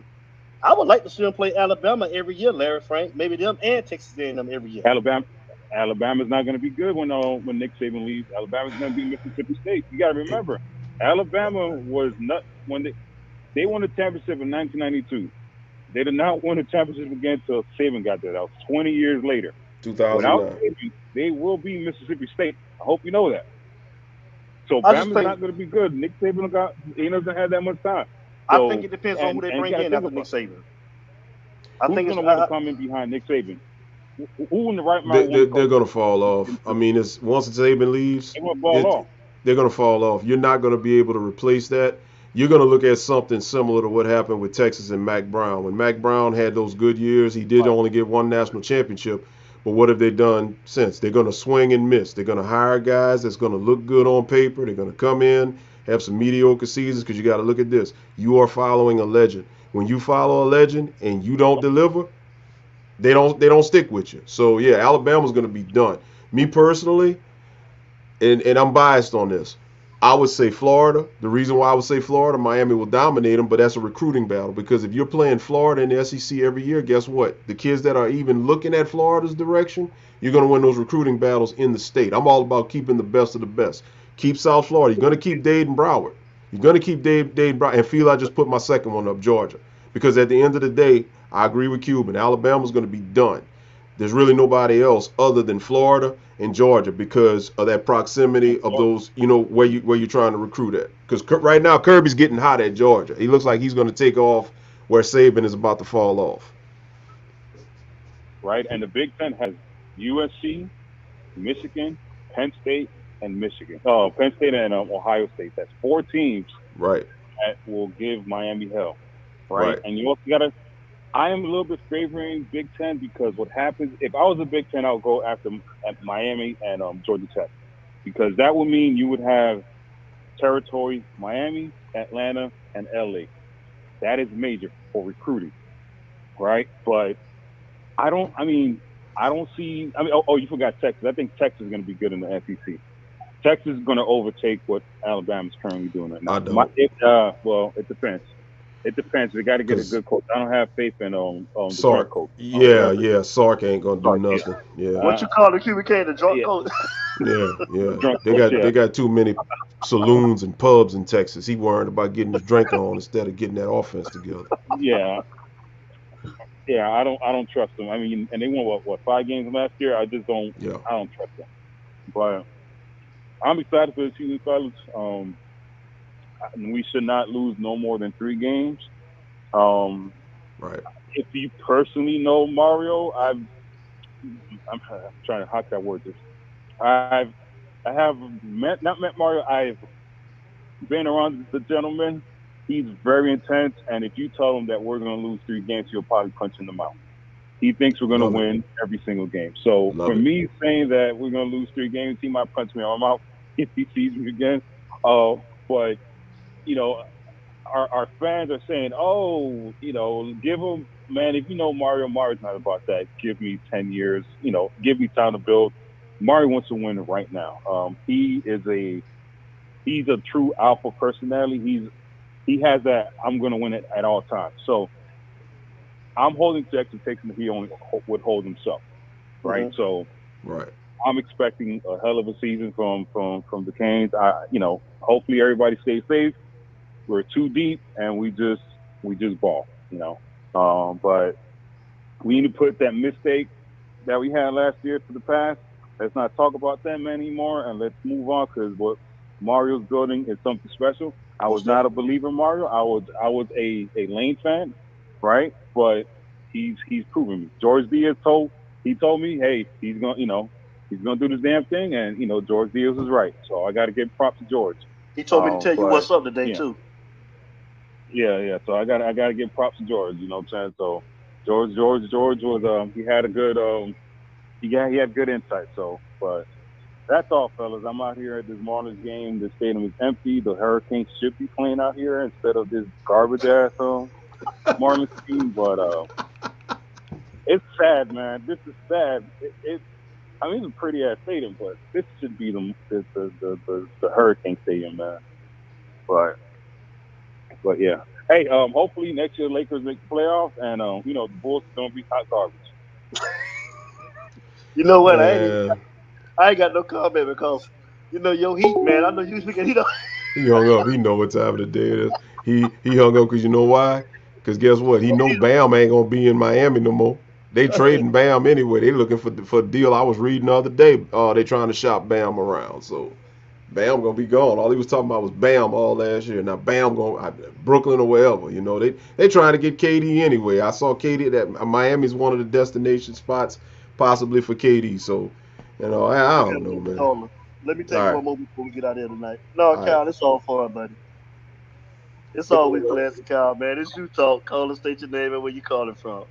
I would like to see them play Alabama every year, Larry Frank. Maybe them and Texas A&M every year. Alabama's not going to be good when Nick Saban leaves. Alabama's going to be Mississippi State. You got to remember, Alabama was not when they won the championship in 1992. They did not win the championship again until Saban got there. That was 20 years later. 2009. Without Saban, they will be Mississippi State. I hope you know that. So Bama's not going to be good. Nick Saban doesn't have that much time. So, I think it depends on who they bring in after Nick Saban. Who's going to want to come in behind Nick Saban? Who in the right mind? They're going to fall off. I mean, once Saban leaves, they're going to fall off. You're not going to be able to replace that. You're going to look at something similar to what happened with Texas and Mack Brown. When Mack Brown had those good years, he did only get 1 national championship, But what have they done since? They're going to swing and miss. They're going to hire guys that's going to look good on paper. They're going to come in, have some mediocre seasons, because you got to look at this. You are following a legend. When you follow a legend and you don't deliver, they don't stick with you. So yeah, Alabama's going to be done. Me personally, and I'm biased on this, I would say Florida. The reason why I would say Florida, Miami will dominate them, but that's a recruiting battle. Because if you're playing Florida in the SEC every year, guess what? The kids that are even looking at Florida's direction, you're going to win those recruiting battles in the state. I'm all about keeping the best of the best. Keep South Florida. You're going to keep Dade and Broward. You're going to keep Dade Broward. And feel I just put my second one up, Georgia. Because at the end of the day, I agree with Cuban. Alabama's going to be done. There's really nobody else other than Florida and Georgia because of that proximity of those, where you're trying to recruit at. Because right now Kirby's getting hot at Georgia. He looks like he's going to take off where Saban is about to fall off. Right, and the Big Ten has USC, Michigan, Penn State, and Michigan. Oh, Penn State and Ohio State. That's 4 teams. Right. That will give Miami hell. Right. And you also gotta. I am a little bit favoring Big Ten because what happens if I was a Big Ten, I would go after Miami and Georgia Tech, because that would mean you would have territory Miami, Atlanta, and LA. That is major for recruiting, right? But I don't see. Oh, you forgot Texas. I think Texas is going to be good in the SEC. Texas is going to overtake what Alabama's currently doing right now. I don't. It depends. It depends. They got to get a good coach. I don't have faith in the Sark coach. Yeah. Sark ain't gonna do nothing. Yeah. What you call the QBK, the drunk coach? Yeah. They got too many saloons and pubs in Texas. He worried about getting his drink on instead of getting that offense together. Yeah. I don't trust them. I mean, and they won what 5 games last year. I just don't. Yeah. I don't trust them. But I'm excited for the season, fellas. We should not lose no more than 3 games. Right. If you personally know Mario, I'm trying to how can I word this? I have not met Mario. I've been around the gentleman. He's very intense, and if you tell him that we're going to lose 3 games, he'll probably punch in the mouth. He thinks we're going to win every single game. So for me saying that we're going to lose 3 games, he might punch me on my mouth if he sees me again. But our fans are saying, give him, man, if you know Mario's not about that. Give me 10 years, give me time to build. Mario wants to win right now. He's a true alpha personality. He has that I'm going to win it at all times. So I'm holding to expectation that he only would hold himself, right? Mm-hmm. So I'm expecting a hell of a season from the Canes. Hopefully everybody stays safe. We're too deep and we just ball, but we need to put that mistake that we had last year to the past. Let's not talk about them anymore and let's move on, because what Mario's building is something special. I was not a believer in Mario. I was a Lane fan, right? But he's proven me. George Diaz told me, hey, he's gonna do this damn thing, and George Diaz is right. So I got to give props to George. He told me to tell you what's up today too. Yeah. So I gotta give props to George. You know what I'm saying? So George was he had a good he had good insight. So, but that's all, fellas. I'm out here at this Marlins game. The stadium is empty. The Hurricanes should be playing out here instead of this garbage ass Marlins team. But it's sad, man. This is sad. It's a pretty ass stadium, but this should be the Hurricane Stadium, man. But yeah. Hey, hopefully next year Lakers make the playoffs, and the Bulls don't be hot garbage. You know what? I ain't got no comment because your Heat, man. I know you speaking. He hung up. He know what time of the day it is. He hung up because you know why? Because guess what? He know Bam ain't gonna be in Miami no more. They trading Bam anyway. They looking for the deal I was reading the other day. They trying to shop Bam around. So Bam gonna be gone. All he was talking about was Bam all last year. Now Bam Brooklyn or wherever. They trying to get KD anyway. I saw KD that Miami's one of the destination spots possibly for KD. So I don't know, man. Let me take one more before we get out of here tonight. No, Kyle, it's all for it, buddy. It's all we classic, Kyle, man. It's you talk. Call and state your name and where you calling from.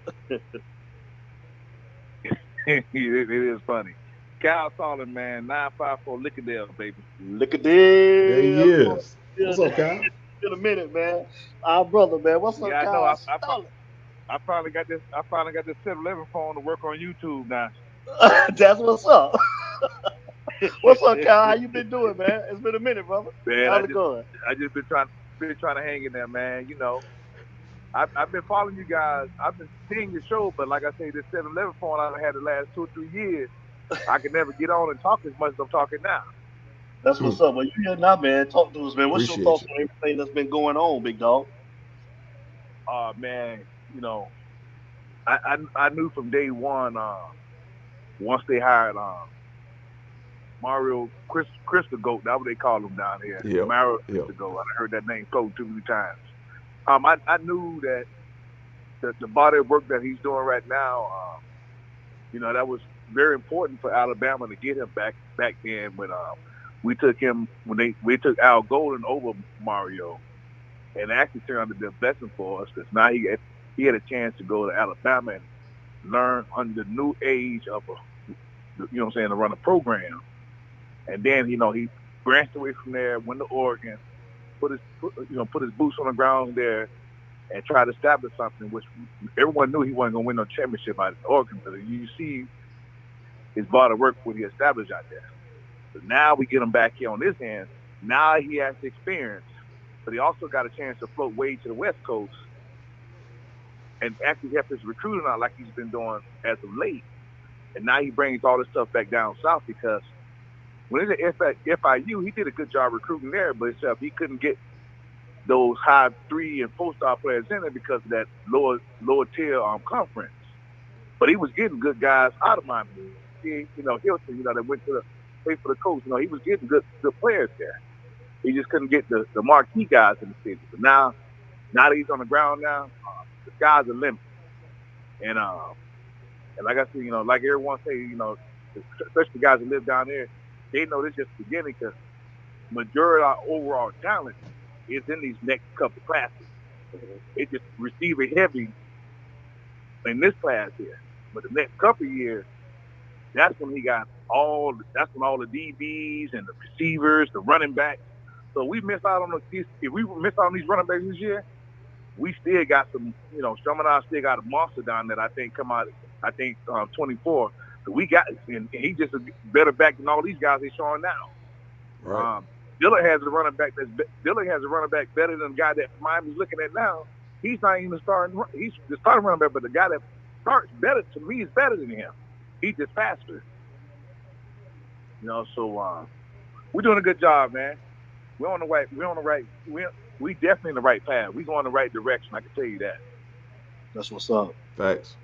it is funny. Kyle Solid, man, 954 Lickadale, baby. Lickadale. There he is. What's up, Kyle? In a minute, man. Our brother, man. What's up, Yeah, I know. Kyle? Stallion. I finally got this 7-Eleven phone to work on YouTube now. That's what's up. What's up, Kyle? How you been doing, man? It's been a minute, brother. Man, How's it going? I just been trying to hang in there, man. You know, I've been following you guys. I've been seeing your show, but like I say, this 7-Eleven phone I've had the last 2 or 3 years, I can never get on and talk as much as I'm talking now. That's what's up. Well, you here now, man. Talk to us, man. What's Appreciate your thoughts you. on everything that's been going on, big dog? Man, you know, I knew from day one, once they hired Mario Cristobal, that's what they call him down here. Yep. Mario Cristobal. I heard that name floating too many times. I knew that the body of work that he's doing right now, you know, that was very important for Alabama to get him back then when we took him we took Al Golden over Mario, and actually turned out to be a blessing for us because now he had a chance to go to Alabama and learn under the new age of to run a program. And then, you know, he branched away from there, went to Oregon, put his boots on the ground there, and tried to establish something, which everyone knew he wasn't going to win no championship out of Oregon. But you see his body of work what he established out there. But now we get him back here on this end. Now he has the experience, but he also got a chance to float way to the West Coast and actually help his recruiting out like he's been doing as of late. And now he brings all this stuff back down south because when he was at FIU, he did a good job recruiting there, but he couldn't get those high 3- and 4-star players in there because of that lower tier conference. But he was getting good guys out of Miami. Hilton, that went to play for the coach. He was getting good players there. He just couldn't get the marquee guys in the city. But now that he's on the ground now, the sky's the limit. And like I said, like everyone say, especially the guys that live down there, they know this is just the beginning because majority of our overall talent is in these next couple classes. It's just receiver heavy in this class here. But the next couple of years, that's when all the DBs and the receivers, the running backs. So we miss out on if we miss out on these running backs this year, we still got some, Sherman still got a monster down there. I think 24. So we got, and he's just a better back than all these guys they're showing now. Right. Dillon has a running back better than the guy that Miami's looking at now. He's not even starting. He's the starting running back, but the guy that starts better to me is better than him. He's just faster. So we're doing a good job, man. We definitely in the right path. We going the right direction. I can tell you that. That's what's up. Thanks.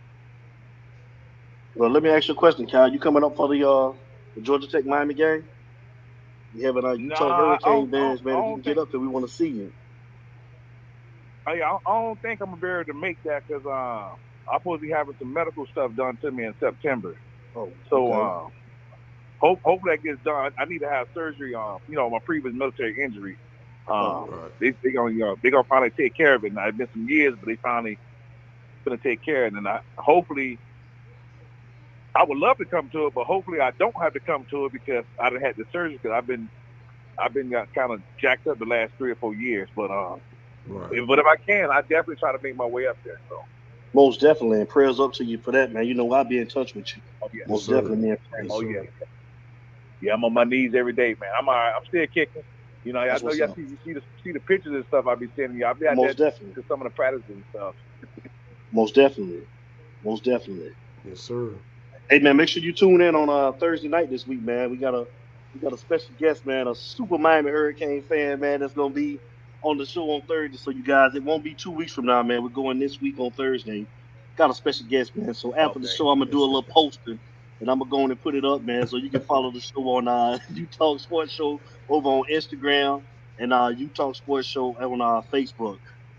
Well, let me ask you a question, Kyle. You coming up for the Georgia Tech Miami game? You having a Utah Hurricane fans, man? If you can get up there, we want to see you. I don't think I'm gonna be able to make that because I'm supposed to be having some medical stuff done to me in September. Oh, so okay. Hopefully that gets done. I need to have surgery on my previous military injury. They gonna finally take care of it. Now it's been some years, but they finally gonna take care of it. And hopefully I would love to come to it, but hopefully I don't have to come to it because I done had the surgery because I've been kind of jacked up the last 3 or 4 years. But if I can, I definitely try to make my way up there. So most definitely, and prayers up to you for that, man. I'll be in touch with you. Oh, yeah. Most definitely, man. Yeah. Yeah, I'm on my knees every day, man. I'm all right. I'm still kicking. I know y'all see the pictures and stuff I be sending you. I'll be out most there definitely to some of the practices and stuff. Most definitely. Yes, sir. Hey, man, make sure you tune in on Thursday night this week, man. We got a special guest, man, a super Miami Hurricane fan, man, that's gonna be on the show on Thursday. So you guys, it won't be 2 weeks from now, man. We're going this week on Thursday. Got a special guest, man. So after the show, I'm gonna do a little posting, and I'm gonna go in and put it up, man. So you can follow the show on You Talk Sports Show over on Instagram and You Talk Sports Show on Facebook.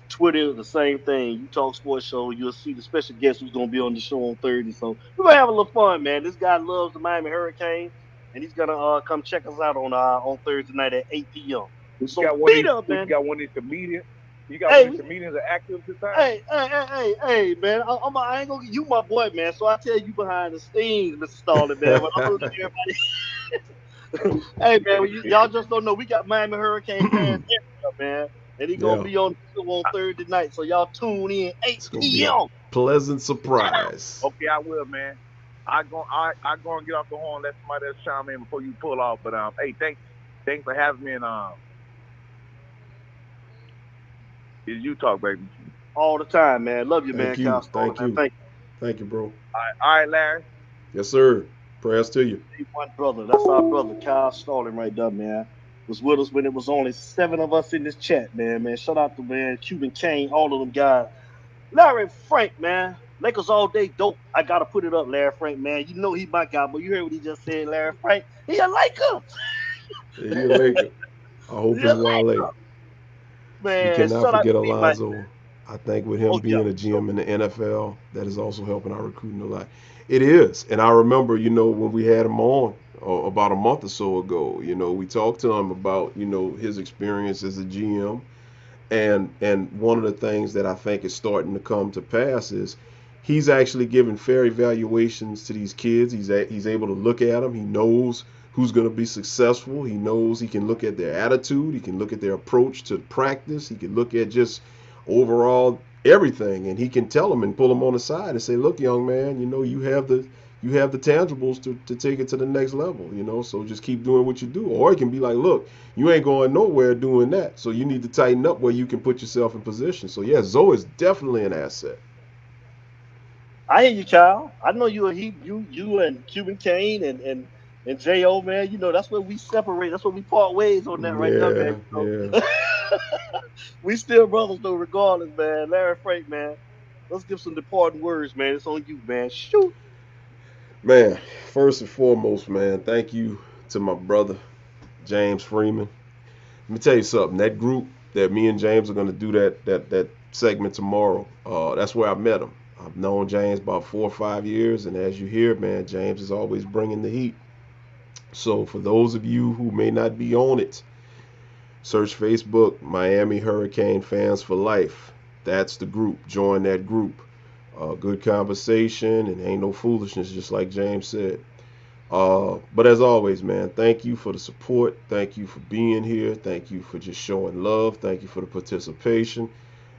Twitter, the same thing. You Talk Sports Show. You'll see the special guest who's gonna be on the show on Thursday. So we're gonna have a little fun, man. This guy loves the Miami Hurricane, and he's gonna come check us out on Thursday night at 8 p.m. We So got one of these comedians. You got Hey, any comedians that active this time? hey, man. I ain't gonna get you my boy, man. So I tell you behind the scenes, Mr. Stallion, man. But I'm gonna let everybody. Hey, man, y'all just don't know. We got Miami Hurricane fans everywhere, man. And he gonna Yeah, be on the show on Thursday night. So y'all tune in 8 it's gonna be a p.m. pleasant surprise. Okay, I will, man. I go and get off the horn, let somebody else chime in before you pull off. But hey, thanks for having me. And it's you talk, baby. All the time, man. Love you, man. Thank Kyle you, Stallion, thank man. you, thank you, bro. All right, Larry. Yes, sir. Prayers to you. One brother. That's our brother, Kyle Stallion, right there, man. Was with us when it was only 7 of us in this chat, man. Shout out to man, Cuban Kane, all of them guys. Larry Frank, man. Lakers all day dope. I gotta put it up, Larry Frank, man. You know he my guy, but you heard what he just said, Larry Frank. He a Laker. Yeah, he a Laker. I hope He a it's Wale. Laker. You Man, cannot shout out forget to me, man. Alonzo. I think with him Oh, yeah. being a GM in the NFL, that is also helping our recruiting a lot. It is. And I remember, when we had him on about a month or so ago, we talked to him about, his experience as a GM. And one of the things that I think is starting to come to pass is he's actually giving fair evaluations to these kids. He's able to look at them. He knows who's going to be successful. He knows he can look at their attitude. He can look at their approach to practice. He can look at just overall everything, and he can tell them and pull them on the side and say, "Look, young man, you have the tangibles to take it to the next level. So just keep doing what you do." Or he can be like, "Look, you ain't going nowhere doing that. So you need to tighten up where you can put yourself in position." So yeah, Zoe is definitely an asset. I hear you, Kyle. I know you and Cuban Kane and J.O., man. That's where we separate. That's where we part ways on that right there, Yeah, man. yeah. We still brothers though, regardless, man. Larry Frank, man. Let's give some departing words, man. It's on you, man. Shoot. Man, first and foremost, man, thank you to my brother, James Freeman. Let me tell you something. That group that me and James are going to do that segment tomorrow, that's where I met him. I've known James about 4 or 5 years, and as you hear, man, James is always bringing the heat. So for those of you who may not be on it, search Facebook, Miami Hurricane Fans for Life. That's the group. Join that group. Good conversation, and ain't no foolishness, just like James said. But as always, man, thank you for the support. Thank you for being here. Thank you for just showing love. Thank you for the participation.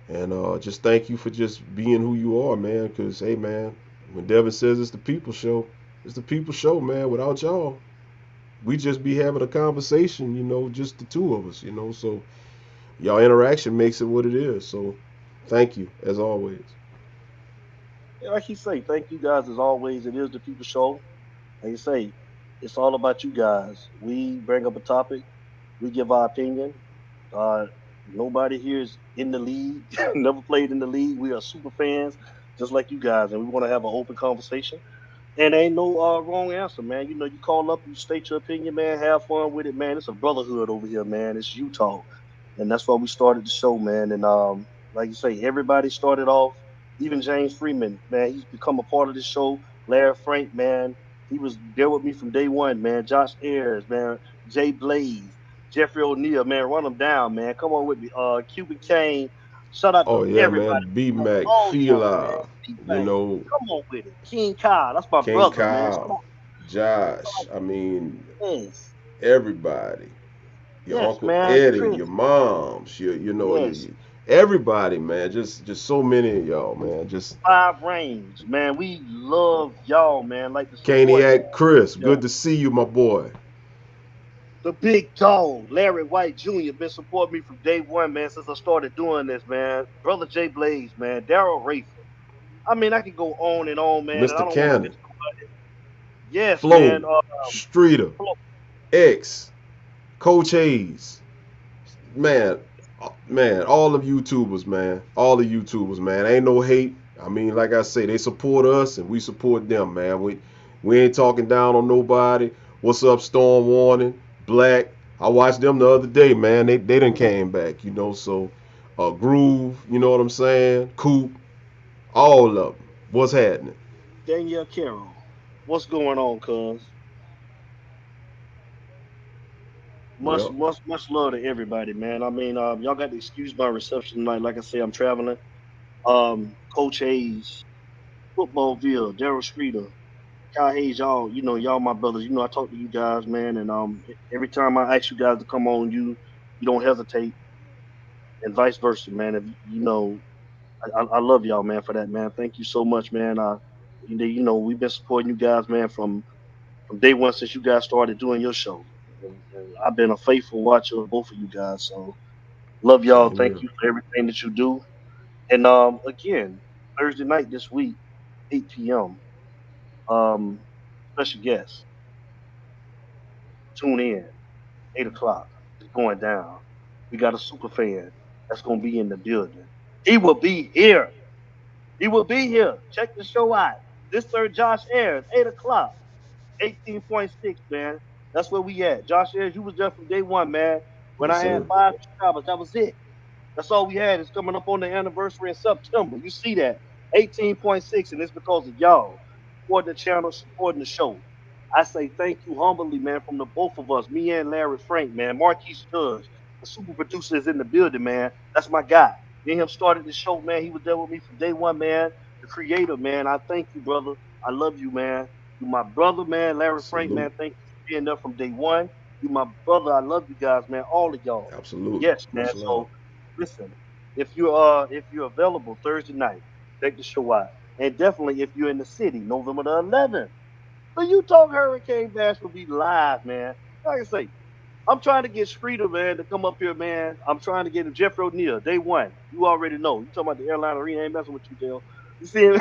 And just thank you for just being who you are, man. Because, hey, man, when Devin says it's the people show, it's the people show, man. Without y'all, we just be having a conversation, just the two of us, So y'all interaction makes it what it is. So thank you, as always. Yeah, like you say, thank you guys as always. It is the people show. Like you say, it's all about you guys. We bring up a topic, we give our opinion. Uh, Nobody here is in the league, never played in the league. We are super fans, just like you guys, and we want to have an open conversation. And ain't no wrong answer, man. You call up, you state your opinion, man. Have fun with it, man. It's a brotherhood over here, man. It's Utah, and that's why we started the show, man. And like you say, everybody started off. Even James Freeman, man, he's become a part of the show. Larry Frank, man, he was there with me from day one, man. Josh Ayers, man, Jay Blaze, Jeffrey O'Neal, man, run them down, man. Come on with me. Cuban Kane. Shout out to Oh, yeah, everybody. man. B-Mac, All y'all, man. Fila, Man, you come on with it. King Kyle, that's my King brother, man. Shout Kyle, Josh, I mean, Yes. everybody. Your Yes, Uncle man. Eddie, Chris. your moms, Yes. everybody, man. Just so many of y'all, man. Just Five Range, man. We love y'all, man. Like the support, man. Caniac Chris, Yeah. good to see you, my boy. The big dog, Larry White Jr., been supporting me from day one, man, since I started doing this, man. Brother Jay Blaze, man. Daryl Rayford. I mean, I could go on and on, man, and I Mr. don't want to Cannon, miss nobody. Yes, man. Flo, Streeter, X, Coach Hayes, man, all of YouTubers, man. All the YouTubers, man. Ain't no hate. I mean, like I say, they support us and we support them, man. We ain't talking down on nobody. What's up, Storm Warning, Black? I watched them the other day, man. They done came back, So, Groove, you know what I'm saying? Coop, all of them. What's happening? Danielle Carroll. What's going on, cuz? Much, Yep. much love to everybody, man. I mean, y'all got to excuse my reception tonight. Like I say, I'm traveling. Coach Hayes, Footballville, Daryl Streeter, Kyle Hayes, y'all, y'all my brothers. I talk to you guys, man, and every time I ask you guys to come on, you don't hesitate, and vice versa, man. If I love y'all, man, for that, man. Thank you so much, man. We've been supporting you guys, man, from day one since you guys started doing your show. And I've been a faithful watcher of both of you guys. So love y'all. Same Thank here. you for everything that you do. And again, Thursday night this week, 8 p.m. Special guest. Tune in. 8 o'clock. It's going down. We got a super fan that's gonna be in the building. He will be here. He will be here. Check the show out. This third Josh Ayers, 8 o'clock. 18.6, man. That's where we at. Josh Ayers, you was there from day one, man. When Yes, I had sir. 5 subscribers, that was it. That's all we had. It's coming up on the anniversary in September. You see that. 18.6, and it's because of y'all supporting the channel, supporting the show. I say thank you humbly, man, from the both of us, me and Larry Frank, man. Marquise Judge, the super producer, is in the building, man. That's my guy. Me and him started the show, man. He was there with me from day one, man. The creator, man. I thank you, brother. I love you, man. You my brother, man. Larry Frank, man. Salute. Thank you for being there from day one. You my brother. I love you guys, man. All of y'all. Absolutely. Yes, man. Much love. So listen, if you're available Thursday night, check the show out. And definitely if you're in the city, November the 11th, the Utah Hurricane Bash will be live, man. Like I say, I'm trying to get Streeter, man, to come up here, man. I'm trying to get him Jeffrey O'Neal, day one. You already know. You talking about the airline arena, I ain't messing with you, Dale. You see him?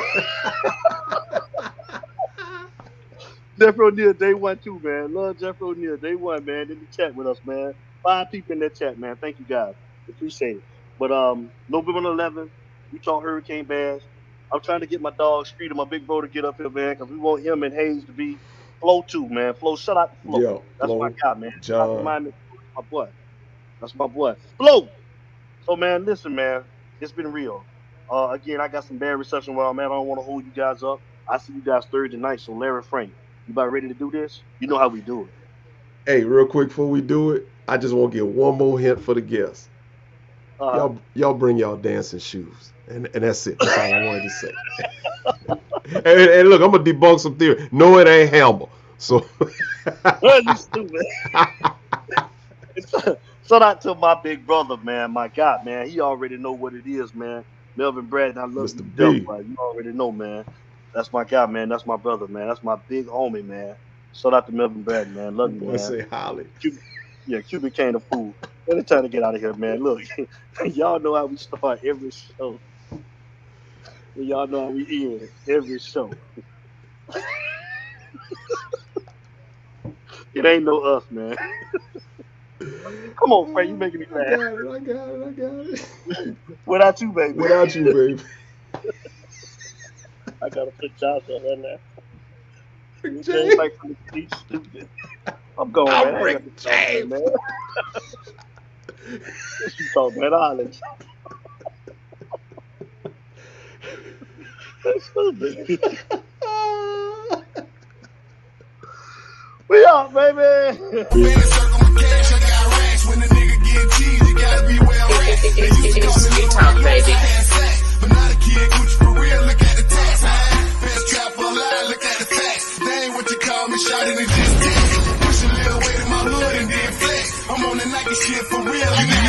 Jeffrey O'Neal, day one too, man. Love Jeffrey O'Neal, day one, man. In the chat with us, man. 5 people in that chat, man. Thank you guys. Appreciate it. But November 11th, Utah Hurricane Bash. I'm trying to get my dog Streeter, my big bro, to get up here, man, because we want him and Hayes to be Flow too, man. Flow, shout out to Flow. Yeah, That's my Flo, guy, man. Shout out to John. Miami. My boy. That's my boy. Flow. So, man, listen, man. It's been real. Again, I got some bad reception while, man. I don't want to hold you guys up. I see you guys Thursday night. So, Larry Frank, you about ready to do this? You know how we do it. Hey, real quick before we do it, I just want to give one more hint for the guests. Y'all bring y'all dancing shoes, and that's it. That's all I wanted to say. and look, I'm gonna debunk some theory. No, it ain't Hammer. So. You stupid. Shout out to my big brother, man. My God, man. He already know what it is, man. Melvin Brad, I love Mr. you, B. Delphi. You already know, man. That's my guy, man. That's my brother, man. That's my big homie, man. Shout out to Melvin Brad, man. Love you, Boy, man. say Holly. Cuban came to fool. It's time to get out of here, man. Look, y'all know how we start every show. And y'all know how we end every show. It ain't no us, man. Come on, Frank. You making me laugh. I got it. Without you, baby. Without you, baby. I gotta put Josh on that now. James. Like from the street, stupid. I'm going, man. I ain't got to talk, man. What you talk, man? I'll let you. That's stupid. We out, baby. But not a kid, Gucci for real, look at the tax. Best trap alive, look at the facts. They ain't what you call me, shot it and just did. Push a little weight in my hood and then flex. I'm on the Nike shit for real.